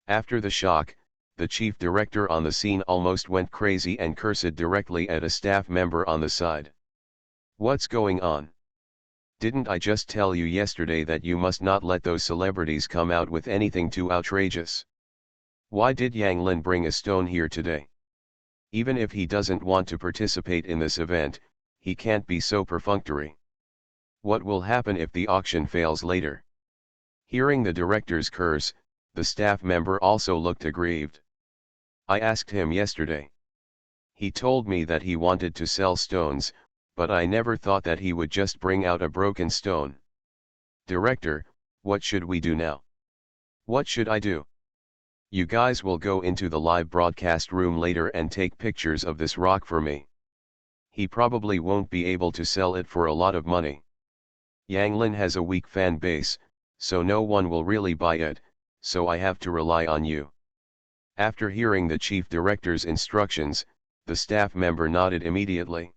After the shock, the chief director on the scene almost went crazy and cursed directly at a staff member on the side. What's going on? Didn't I just tell you yesterday that you must not let those celebrities come out with anything too outrageous? Why did Yang Lin bring a stone here today? Even if he doesn't want to participate in this event, he can't be so perfunctory. What will happen if the auction fails later? Hearing the director's curse, the staff member also looked aggrieved. I asked him yesterday. He told me that he wanted to sell stones, but I never thought that he would just bring out a broken stone. Director, what should we do now? What should I do? You guys will go into the live broadcast room later and take pictures of this rock for me. He probably won't be able to sell it for a lot of money. Yang Lin has a weak fan base, so no one will really buy it, so I have to rely on you. After hearing the chief director's instructions, the staff member nodded immediately.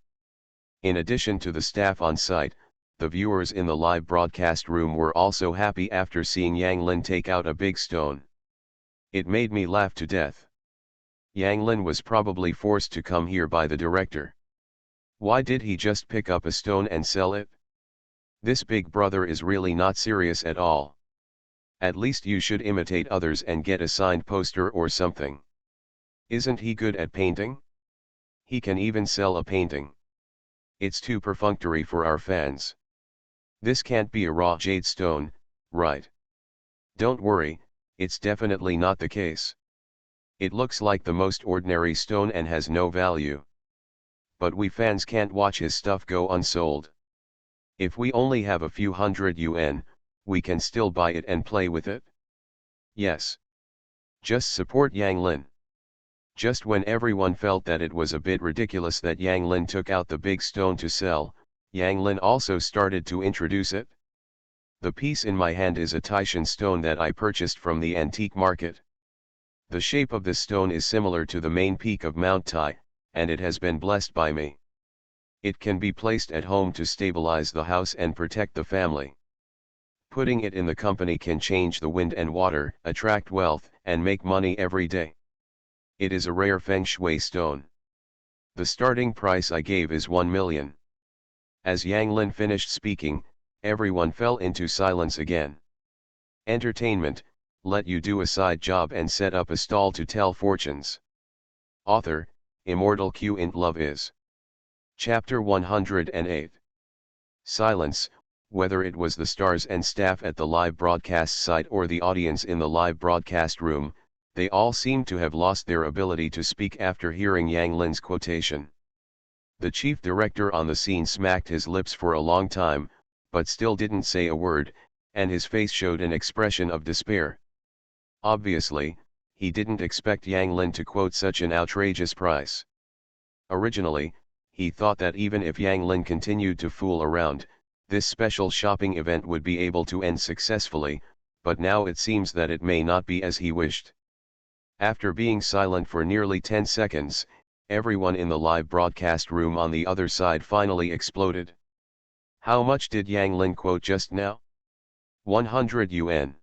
In addition to the staff on site, the viewers in the live broadcast room were also happy after seeing Yang Lin take out a big stone. It made me laugh to death. Yang Lin was probably forced to come here by the director. Why did he just pick up a stone and sell it? This big brother is really not serious at all. At least you should imitate others and get a signed poster or something. Isn't he good at painting? He can even sell a painting. It's too perfunctory for our fans. This can't be a raw jade stone, right? Don't worry, it's definitely not the case. It looks like the most ordinary stone and has no value. But we fans can't watch his stuff go unsold. If we only have a few hundred yuan, we can still buy it and play with it. Yes. Just support Yang Lin. Just when everyone felt that it was a bit ridiculous that Yang Lin took out the big stone to sell, Yang Lin also started to introduce it. The piece in my hand is a Taishan stone that I purchased from the antique market. The shape of this stone is similar to the main peak of Mount Tai, and it has been blessed by me. It can be placed at home to stabilize the house and protect the family. Putting it in the company can change the wind and water, attract wealth, and make money every day. It is a rare feng shui stone. The starting price I gave is 1 million. As Yang Lin finished speaking, everyone fell into silence again. Entertainment, let you do a side job and set up a stall to tell fortunes. Author, Immortal Q int Love is. Chapter 108. Silence, whether it was the stars and staff at the live broadcast site or the audience in the live broadcast room, they all seemed to have lost their ability to speak after hearing Yang Lin's quotation. The chief director on the scene smacked his lips for a long time, but still didn't say a word, and his face showed an expression of despair. Obviously, he didn't expect Yang Lin to quote such an outrageous price. Originally, he thought that even if Yang Lin continued to fool around, this special shopping event would be able to end successfully, but now it seems that it may not be as he wished. After being silent for nearly 10 seconds, everyone in the live broadcast room on the other side finally exploded. How much did Yang Lin quote just now? 100 yuan.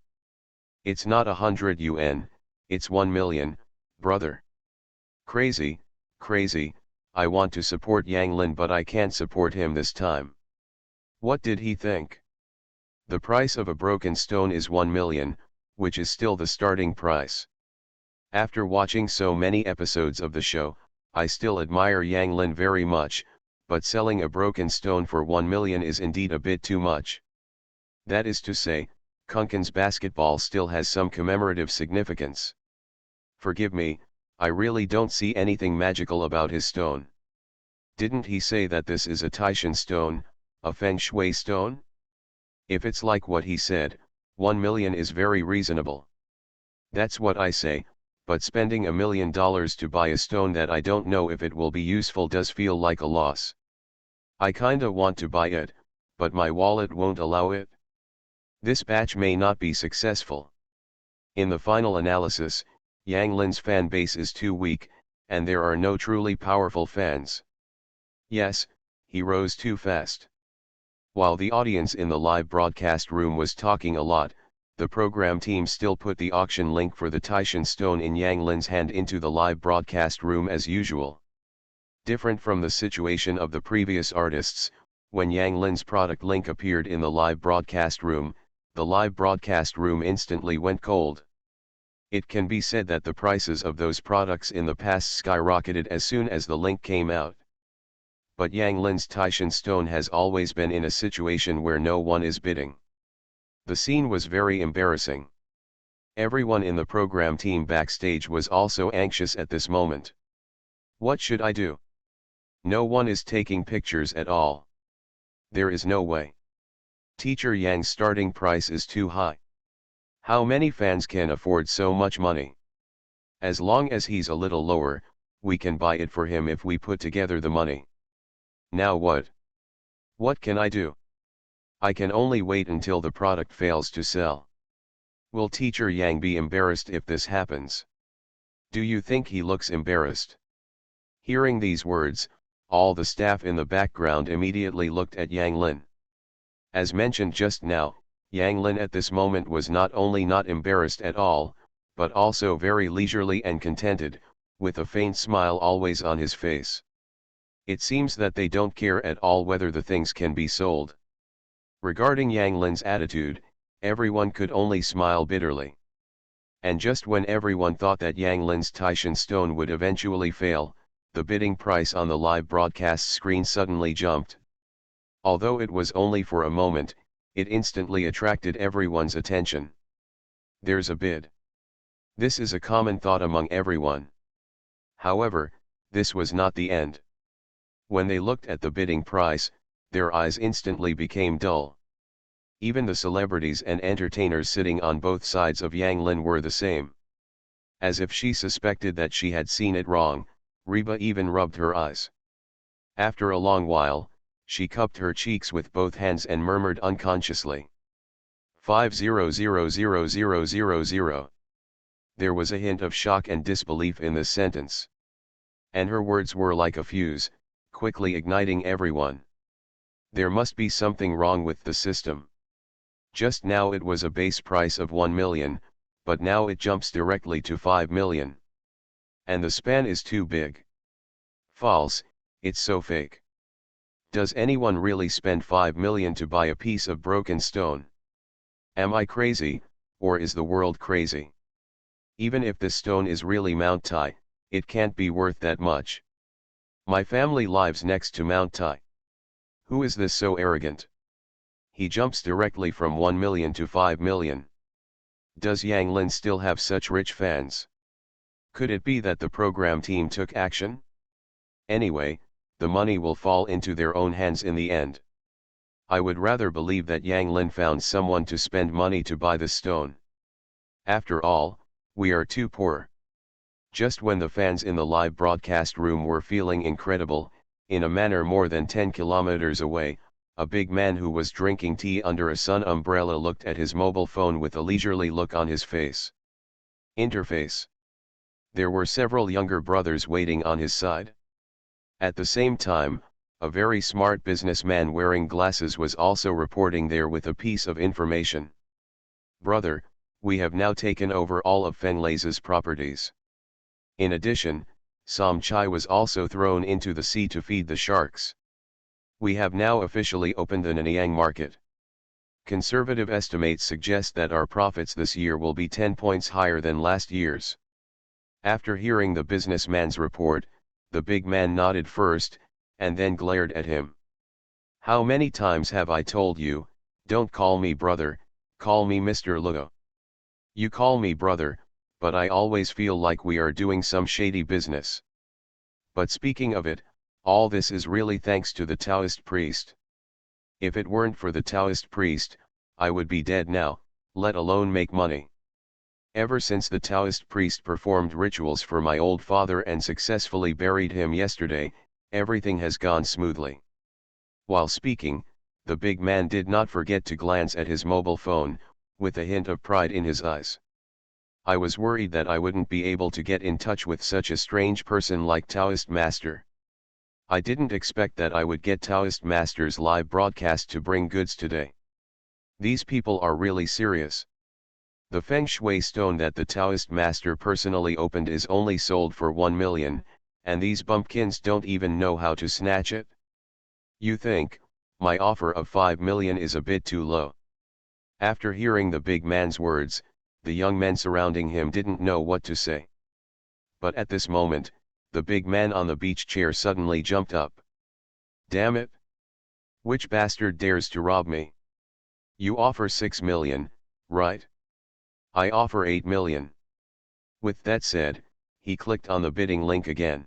It's not 100 yuan, it's 1 million, brother. Crazy, crazy, I want to support Yang Lin but I can't support him this time. What did he think? The price of a broken stone is 1 million, which is still the starting price. After watching so many episodes of the show, I still admire Yang Lin very much, but selling a broken stone for 1 million is indeed a bit too much. That is to say, Kunkin's basketball still has some commemorative significance. Forgive me, I really don't see anything magical about his stone. Didn't he say that this is a Taishan stone, a feng shui stone? If it's like what he said, 1 million is very reasonable. That's what I say. But spending $1 million to buy a stone that I don't know if it will be useful does feel like a loss. I kinda want to buy it, but my wallet won't allow it. This batch may not be successful. In the final analysis, Yang Lin's fan base is too weak, and there are no truly powerful fans. Yes, he rose too fast. While the audience in the live broadcast room was talking a lot, the program team still put the auction link for the Taishan stone in Yang Lin's hand into the live broadcast room as usual. Different from the situation of the previous artists, when Yang Lin's product link appeared in the live broadcast room, the live broadcast room instantly went cold. It can be said that the prices of those products in the past skyrocketed as soon as the link came out. But Yang Lin's Taishan stone has always been in a situation where no one is bidding. The scene was very embarrassing. Everyone in the program team backstage was also anxious at this moment. What should I do? No one is taking pictures at all. There is no way. Teacher Yang's starting price is too high. How many fans can afford so much money? As long as he's a little lower, we can buy it for him if we put together the money. Now what? What can I do? I can only wait until the product fails to sell. Will Teacher Yang be embarrassed if this happens? Do you think he looks embarrassed? Hearing these words, all the staff in the background immediately looked at Yang Lin. As mentioned just now, Yang Lin at this moment was not only not embarrassed at all, but also very leisurely and contented, with a faint smile always on his face. It seems that they don't care at all whether the things can be sold. Regarding Yang Lin's attitude, everyone could only smile bitterly. And just when everyone thought that Yang Lin's Taishan stone would eventually fail, the bidding price on the live broadcast screen suddenly jumped. Although it was only for a moment, it instantly attracted everyone's attention. There's a bid. This is a common thought among everyone. However, this was not the end. When they looked at the bidding price, their eyes instantly became dull. Even the celebrities and entertainers sitting on both sides of Yang Lin were the same. As if she suspected that she had seen it wrong, Reba even rubbed her eyes. After a long while, she cupped her cheeks with both hands and murmured unconsciously, 5000000. There was a hint of shock and disbelief in this sentence. And her words were like a fuse, quickly igniting everyone. There must be something wrong with the system. Just now it was a base price of 1 million, but now it jumps directly to 5 million. And the span is too big. False, it's so fake. Does anyone really spend 5 million to buy a piece of broken stone? Am I crazy, or is the world crazy? Even if this stone is really Mount Tai, it can't be worth that much. My family lives next to Mount Tai. Who is this so arrogant? He jumps directly from 1 million to 5 million. Does Yang Lin still have such rich fans? Could it be that the program team took action? Anyway, the money will fall into their own hands in the end. I would rather believe that Yang Lin found someone to spend money to buy the stone. After all, we are too poor. Just when the fans in the live broadcast room were feeling incredible, in a manner more than 10 kilometers away, a big man who was drinking tea under a sun umbrella looked at his mobile phone with a leisurely look on his face. Interface. There were several younger brothers waiting on his side. At the same time, a very smart businessman wearing glasses was also reporting there with a piece of information. Brother, we have now taken over all of Feng Lei's properties. In addition, Som Chai was also thrown into the sea to feed the sharks. We have now officially opened the Nanyang market. Conservative estimates suggest that our profits this year will be 10 points higher than last year's. After hearing the businessman's report, the big man nodded first, and then glared at him. How many times have I told you, don't call me brother, call me Mr. Luo. You call me brother, but I always feel like we are doing some shady business. But speaking of it, all this is really thanks to the Taoist priest. If it weren't for the Taoist priest, I would be dead now, let alone make money. Ever since the Taoist priest performed rituals for my old father and successfully buried him yesterday, everything has gone smoothly. While speaking, the big man did not forget to glance at his mobile phone, with a hint of pride in his eyes. I was worried that I wouldn't be able to get in touch with such a strange person like Taoist Master. I didn't expect that I would get Taoist Master's live broadcast to bring goods today. These people are really serious. The Feng Shui stone that the Taoist Master personally opened is only sold for 1 million, and these bumpkins don't even know how to snatch it. You think, my offer of 5 million is a bit too low? After hearing the big man's words, the young men surrounding him didn't know what to say. But at this moment, the big man on the beach chair suddenly jumped up. Damn it! Which bastard dares to rob me? You offer 6 million, right? I offer 8 million. With that said, he clicked on the bidding link again.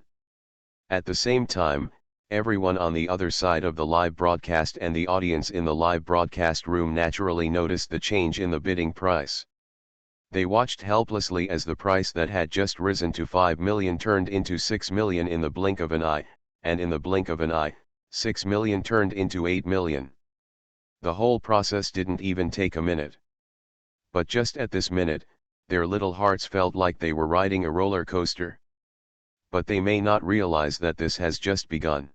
At the same time, everyone on the other side of the live broadcast and the audience in the live broadcast room naturally noticed the change in the bidding price. They watched helplessly as the price that had just risen to 5 million turned into 6 million in the blink of an eye, and in the blink of an eye, 6 million turned into 8 million. The whole process didn't even take a minute. But just at this minute, their little hearts felt like they were riding a roller coaster. But they may not realize that this has just begun.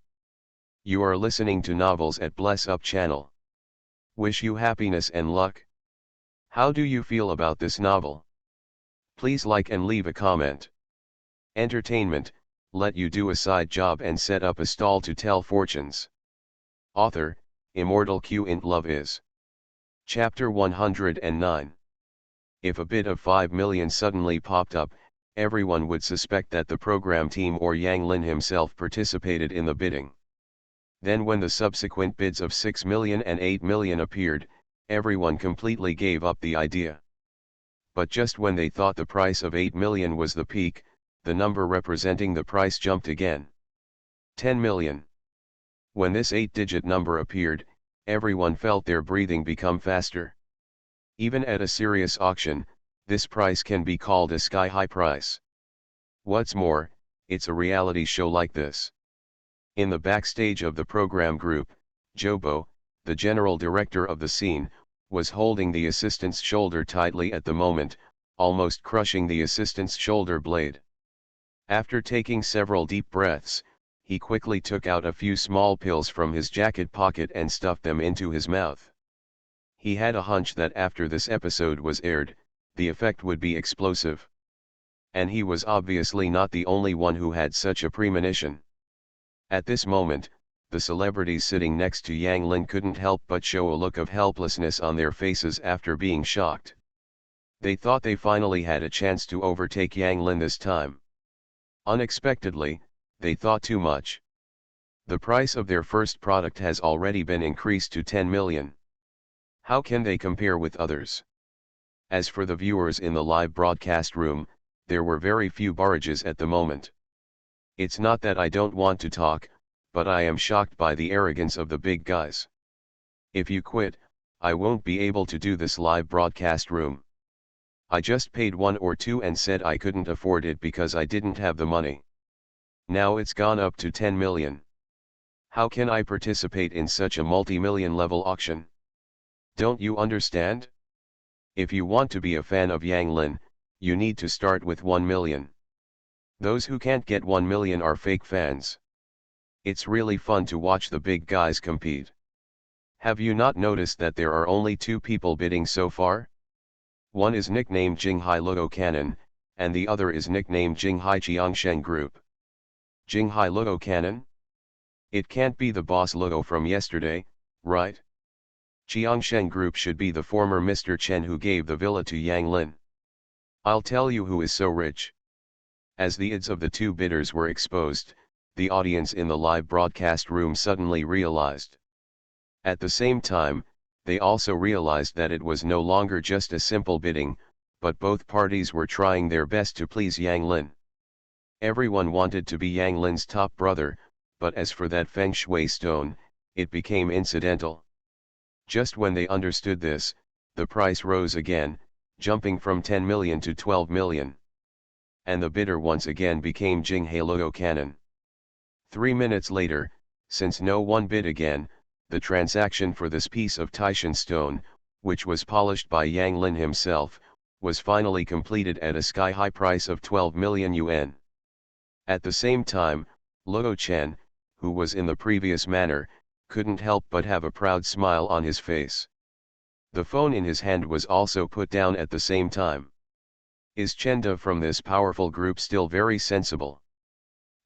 You are listening to Novels at Bless Up channel. Wish you happiness and luck. How do you feel about this novel? Please like and leave a comment. Entertainment, let you do a side job and set up a stall to tell fortunes. Author, Immortal Q int Love is. Chapter 109. If a bid of 5 million suddenly popped up, everyone would suspect that the program team or Yang Lin himself participated in the bidding. Then when the subsequent bids of 6 million and 8 million appeared, everyone completely gave up the idea. But just when they thought the price of 8 million was the peak, the number representing the price jumped again. 10 million. When this 8-digit number appeared, everyone felt their breathing become faster. Even at a serious auction, this price can be called a sky-high price. What's more, it's a reality show like this. In the backstage of the program group, Jobo, the general director of the scene, was holding the assistant's shoulder tightly at the moment, almost crushing the assistant's shoulder blade. After taking several deep breaths, he quickly took out a few small pills from his jacket pocket and stuffed them into his mouth. He had a hunch that after this episode was aired, the effect would be explosive. And he was obviously not the only one who had such a premonition. At this moment, the celebrities sitting next to Yang Lin couldn't help but show a look of helplessness on their faces after being shocked. They thought they finally had a chance to overtake Yang Lin this time. Unexpectedly, they thought too much. The price of their first product has already been increased to 10 million. How can they compare with others? As for the viewers in the live broadcast room, there were very few barrages at the moment. It's not that I don't want to talk, but I am shocked by the arrogance of the big guys. If you quit, I won't be able to do this live broadcast room. I just paid 1 or 2 and said I couldn't afford it because I didn't have the money. Now it's gone up to 10 million. How can I participate in such a multi-million level auction? Don't you understand? If you want to be a fan of Yang Lin, you need to start with 1 million. Those who can't get 1 million are fake fans. It's really fun to watch the big guys compete. Have you not noticed that there are only 2 people bidding so far? One is nicknamed Jinghai Logo Cannon, and the other is nicknamed Jinghai Qiangsheng Group. Jinghai Logo Cannon? It can't be the boss logo from yesterday, right? Qiangsheng Group should be the former Mr. Chen who gave the villa to Yang Lin. I'll tell you who is so rich. As the ids of the 2 bidders were exposed, the audience in the live broadcast room suddenly realized. At the same time, they also realized that it was no longer just a simple bidding, but both parties were trying their best to please Yang Lin. Everyone wanted to be Yang Lin's top brother, but as for that feng shui stone, it became incidental. Just when they understood this, the price rose again, jumping from 10 million to 12 million. And the bidder once again became Jinghai Logo Cannon. 3 minutes later, since no one bid again, the transaction for this piece of Taishan stone, which was polished by Yang Lin himself, was finally completed at a sky-high price of 12 million yuan. At the same time, Luo Chen, who was in the previous manner, couldn't help but have a proud smile on his face. The phone in his hand was also put down at the same time. Is Chenda from this powerful group still very sensible?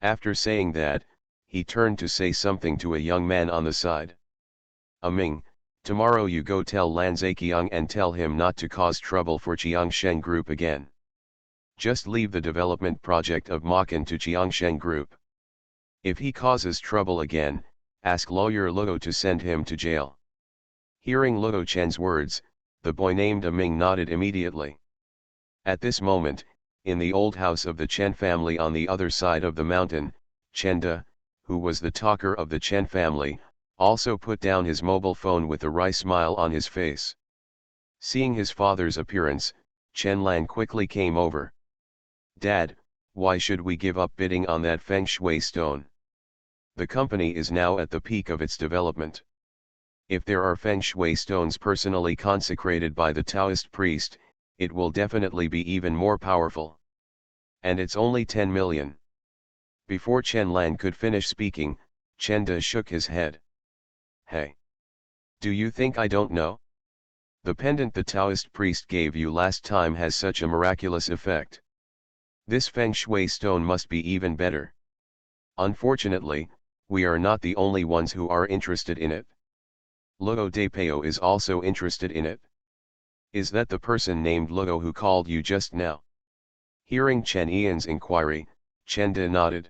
After saying that, he turned to say something to a young man on the side. Ming, tomorrow you go tell Lan Zheqiang and tell him not to cause trouble for Qiangsheng Group again. Just leave the development project of Makan to Qiangsheng Group. If he causes trouble again, ask lawyer Luo to send him to jail. Hearing Luo Chen's words, the boy named Ming nodded immediately. At this moment, in the old house of the Chen family on the other side of the mountain, Chenda, who was the talker of the Chen family, also put down his mobile phone with a wry smile on his face. Seeing his father's appearance, Chen Lan quickly came over. Dad, why should we give up bidding on that feng shui stone? The company is now at the peak of its development. If there are feng shui stones personally consecrated by the Taoist priest, it will definitely be even more powerful. And it's only 10 million. Before Chen Lan could finish speaking, Chenda shook his head. Hey! Do you think I don't know? The pendant the Taoist priest gave you last time has such a miraculous effect. This feng shui stone must be even better. Unfortunately, we are not the only ones who are interested in it. Luo Depeo is also interested in it. Is that the person named Luo who called you just now? Hearing Chen Ian's inquiry, Chen De nodded.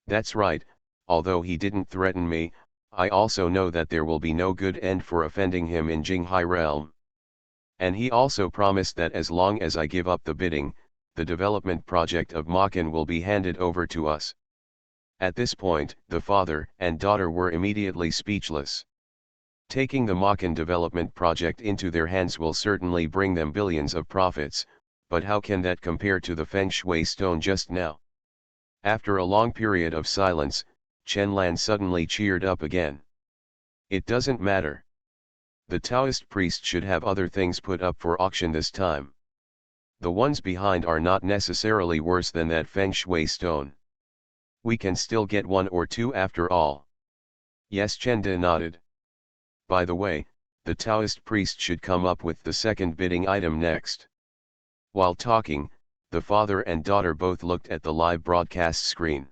That's right, although he didn't threaten me, I also know that there will be no good end for offending him in Jinghai realm. And he also promised that as long as I give up the bidding, the development project of Makan will be handed over to us. At this point, the father and daughter were immediately speechless. Taking the Makan development project into their hands will certainly bring them billions of profits, but how can that compare to the Feng Shui stone just now? After a long period of silence, Chen Lan suddenly cheered up again. It doesn't matter. The Taoist priest should have other things put up for auction this time. The ones behind are not necessarily worse than that Feng Shui stone. We can still get one or two after all. Yes, Chen De nodded. By the way, the Taoist priest should come up with the second bidding item next. While talking, the father and daughter both looked at the live broadcast screen.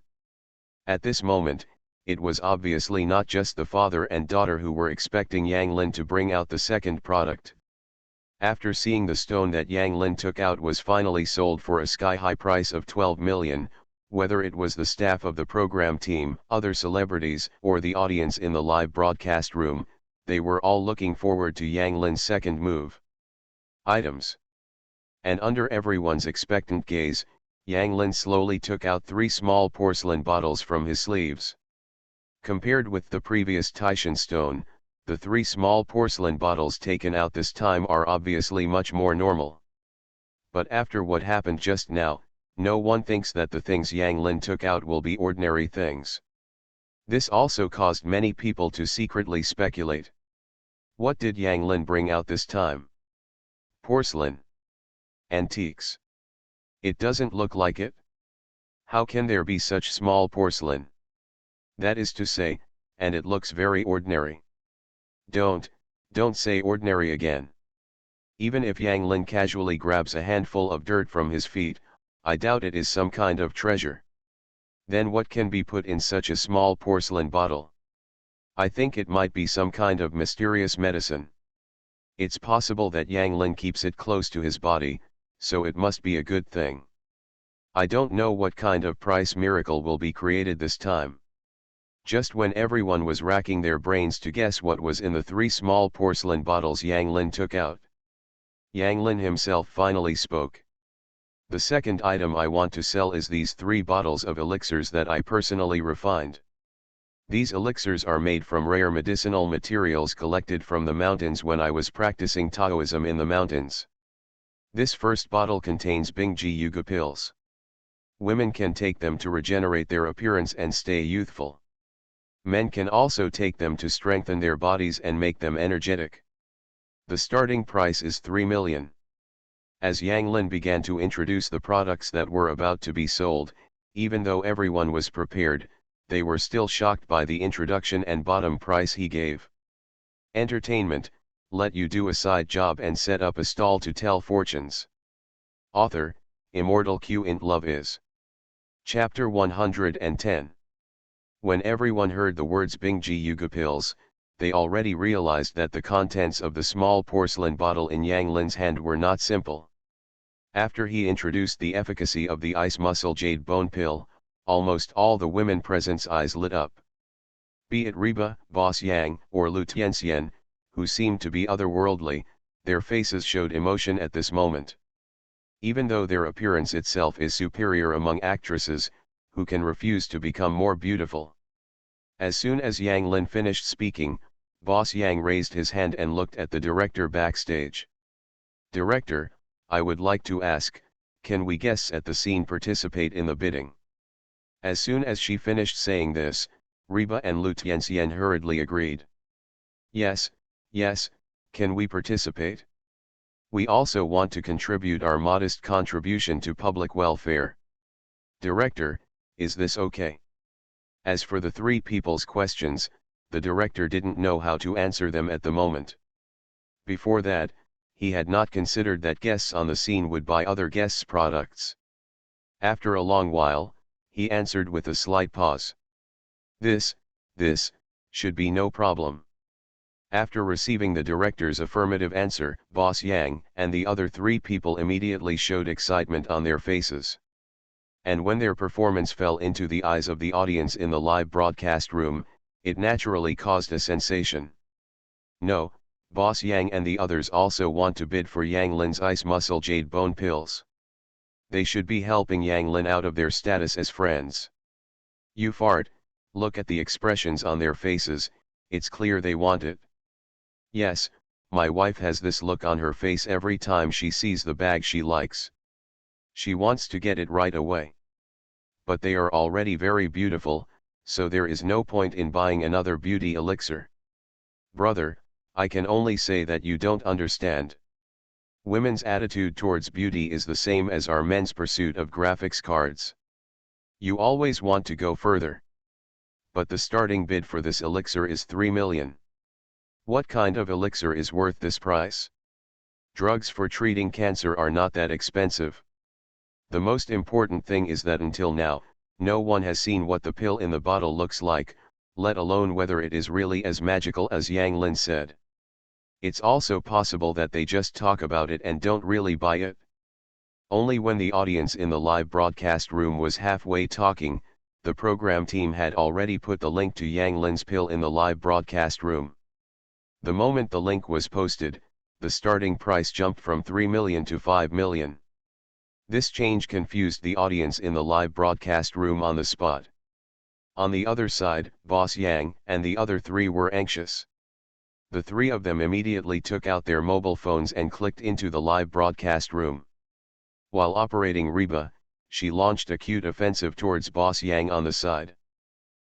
At this moment, it was obviously not just the father and daughter who were expecting Yang Lin to bring out the second product. After seeing the stone that Yang Lin took out was finally sold for a sky-high price of 12 million, whether it was the staff of the program team, other celebrities, or the audience in the live broadcast room, they were all looking forward to Yang Lin's second move. Items. And under everyone's expectant gaze, Yang Lin slowly took out 3 small porcelain bottles from his sleeves. Compared with the previous Taishan stone, the 3 small porcelain bottles taken out this time are obviously much more normal. But after what happened just now, no one thinks that the things Yang Lin took out will be ordinary things. This also caused many people to secretly speculate. What did Yang Lin bring out this time? Porcelain. Antiques. It doesn't look like it. How can there be such small porcelain? That is to say, and it looks very ordinary. Don't say ordinary again. Even if Yang Lin casually grabs a handful of dirt from his feet, I doubt it is some kind of treasure. Then what can be put in such a small porcelain bottle? I think it might be some kind of mysterious medicine. It's possible that Yang Lin keeps it close to his body, so it must be a good thing. I don't know what kind of price miracle will be created this time. Just when everyone was racking their brains to guess what was in the 3 small porcelain bottles Yang Lin took out, Yang Lin himself finally spoke. The second item I want to sell is these 3 bottles of elixirs that I personally refined. These elixirs are made from rare medicinal materials collected from the mountains when I was practicing Taoism in the mountains. This first bottle contains Bingji Yuga pills. Women can take them to regenerate their appearance and stay youthful. Men can also take them to strengthen their bodies and make them energetic. The starting price is 3 million. As Yang Lin began to introduce the products that were about to be sold, even though everyone was prepared, they were still shocked by the introduction and bottom price he gave. Entertainment, let you do a side job and set up a stall to tell fortunes. Author, Immortal Q int Love is. Chapter 110. When everyone heard the words Bingji Yuga pills, they already realized that the contents of the small porcelain bottle in Yang Lin's hand were not simple. After he introduced the efficacy of the ice muscle jade bone pill, almost all the women present's eyes lit up. Be it Reba, Boss Yang, or Lu Tianxian, who seemed to be otherworldly, their faces showed emotion at this moment. Even though their appearance itself is superior among actresses, who can refuse to become more beautiful? As soon as Yang Lin finished speaking, Boss Yang raised his hand and looked at the director backstage. Director, I would like to ask, can we guests at the scene participate in the bidding? As soon as she finished saying this, Reba and Lu Tianxian hurriedly agreed. Yes, can we participate? We also want to contribute our modest contribution to public welfare. Director, is this okay? As for the 3 people's questions, the director didn't know how to answer them at the moment. Before that, he had not considered that guests on the scene would buy other guests' products. After a long while, he answered with a slight pause. This should be no problem. After receiving the director's affirmative answer, Boss Yang and the other three people immediately showed excitement on their faces. And when their performance fell into the eyes of the audience in the live broadcast room, it naturally caused a sensation. No, Boss Yang and the others also want to bid for Yang Lin's ice muscle jade bone pills. They should be helping Yang Lin out of their status as friends. You fart, look at the expressions on their faces, it's clear they want it. Yes, my wife has this look on her face every time she sees the bag she likes. She wants to get it right away. But they are already very beautiful, so there is no point in buying another beauty elixir. Brother, I can only say that you don't understand. Women's attitude towards beauty is the same as our men's pursuit of graphics cards. You always want to go further. But the starting bid for this elixir is 3 million. What kind of elixir is worth this price? Drugs for treating cancer are not that expensive. The most important thing is that until now, no one has seen what the pill in the bottle looks like, let alone whether it is really as magical as Yang Lin said. It's also possible that they just talk about it and don't really buy it. Only when the audience in the live broadcast room was halfway talking, the program team had already put the link to Yang Lin's pill in the live broadcast room. The moment the link was posted, the starting price jumped from 3 million to 5 million. This change confused the audience in the live broadcast room on the spot. On the other side, Boss Yang and the other three were anxious. The three of them immediately took out their mobile phones and clicked into the live broadcast room. While operating Reba, she launched a cute offensive towards Boss Yang on the side.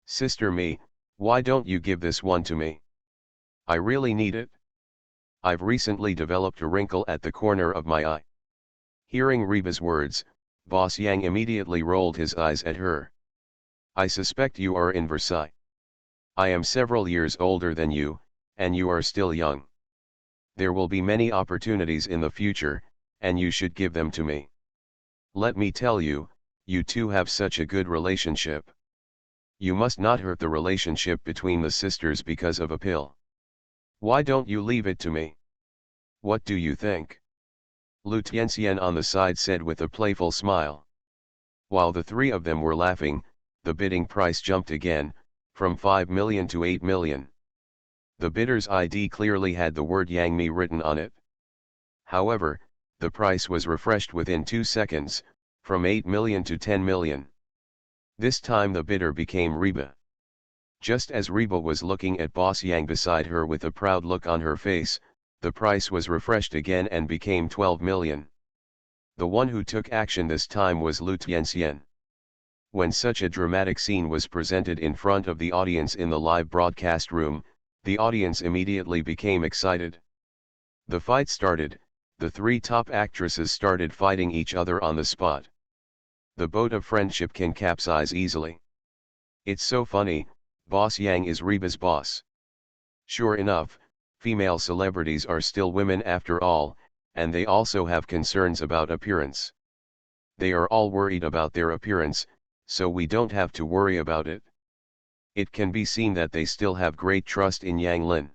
Sister me, why don't you give this one to me? I really need it. I've recently developed a wrinkle at the corner of my eye. Hearing Reba's words, Boss Yang immediately rolled his eyes at her. I suspect you are in Versailles. I am several years older than you, and you are still young. There will be many opportunities in the future, and you should give them to me. Let me tell you, you two have such a good relationship. You must not hurt the relationship between the sisters because of a pill. Why don't you leave it to me? What do you think? Lu Tianxian on the side said with a playful smile. While the three of them were laughing, the bidding price jumped again, from 5 million to 8 million. The bidder's ID clearly had the word Yang Mi written on it. However, the price was refreshed within 2 seconds, from 8 million to 10 million. This time the bidder became Reba. Just as Reba was looking at Boss Yang beside her with a proud look on her face, the price was refreshed again and became 12 million. The one who took action this time was Lu Tianxian. When such a dramatic scene was presented in front of the audience in the live broadcast room, the audience immediately became excited. The fight started, the three top actresses started fighting each other on the spot. The boat of friendship can capsize easily. It's so funny, Boss Yang is Reba's boss. Sure enough, female celebrities are still women after all, and they also have concerns about appearance. They are all worried about their appearance, so we don't have to worry about it. It can be seen that they still have great trust in Yang Lin.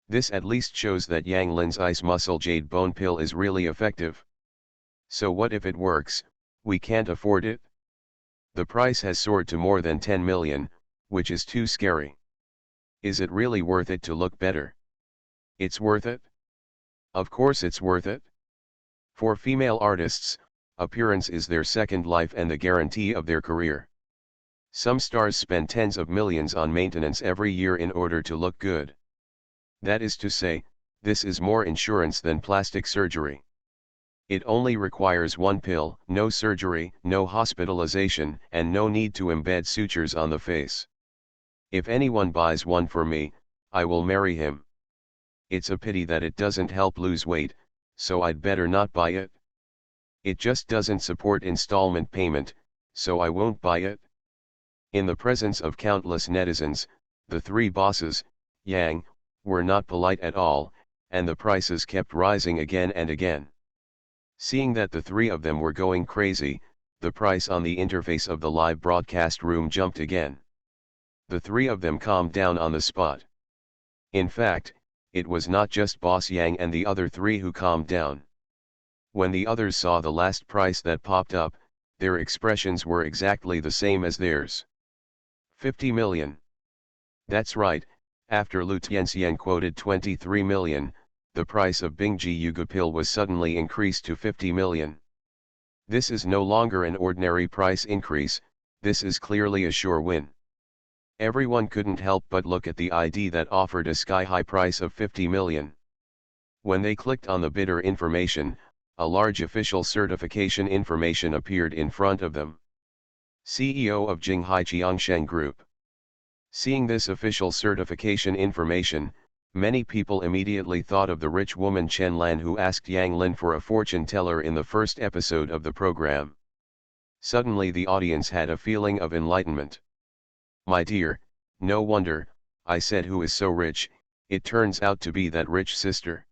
This at least shows that Yang Lin's ice muscle jade bone pill is really effective. So what if it works? We can't afford it. The price has soared to more than 10 million, which is too scary. Is it really worth it to look better? It's worth it? Of course it's worth it. For female artists, appearance is their second life and the guarantee of their career. Some stars spend tens of millions on maintenance every year in order to look good. That is to say, this is more insurance than plastic surgery. It only requires one pill, no surgery, no hospitalization, and no need to embed sutures on the face. If anyone buys one for me, I will marry him. It's a pity that it doesn't help lose weight, so I'd better not buy it. It just doesn't support installment payment, so I won't buy it. In the presence of countless netizens, the three bosses, Yang, were not polite at all, and the prices kept rising again and again. Seeing that the three of them were going crazy, the price on the interface of the live broadcast room jumped again. The three of them calmed down on the spot. In fact, it was not just Boss Yang and the other three who calmed down. When the others saw the last price that popped up, their expressions were exactly the same as theirs. 50 million. That's right, after Lu Tianxian quoted 23 million, the price of Bingji Yuga pill was suddenly increased to 50 million. This is no longer an ordinary price increase, this is clearly a sure win. Everyone couldn't help but look at the ID that offered a sky-high price of 50 million. When they clicked on the bidder information, a large official certification information appeared in front of them. CEO of Jinghai Qiangsheng Group. Seeing this official certification information, many people immediately thought of the rich woman Chen Lan who asked Yang Lin for a fortune teller in the first episode of the program. Suddenly the audience had a feeling of enlightenment. My dear, no wonder, I said, who is so rich, it turns out to be that rich sister.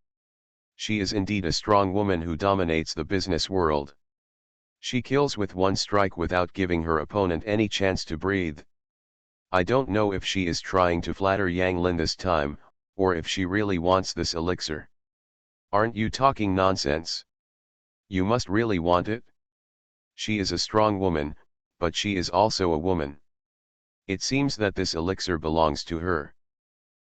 She is indeed a strong woman who dominates the business world. She kills with one strike without giving her opponent any chance to breathe. I don't know if she is trying to flatter Yang Lin this time, or if she really wants this elixir. Aren't you talking nonsense? You must really want it? She is a strong woman, but she is also a woman. It seems that this elixir belongs to her.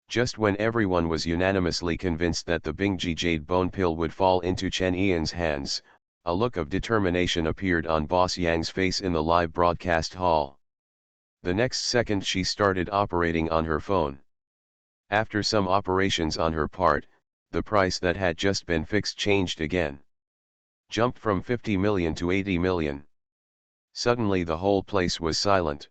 Just when everyone was unanimously convinced that the Bingji Jade Bone Pill would fall into Chen Ian's hands, a look of determination appeared on Boss Yang's face in the live broadcast hall. The next second she started operating on her phone. After some operations on her part, the price that had just been fixed changed again. Jumped from 50 million to 80 million. Suddenly the whole place was silent.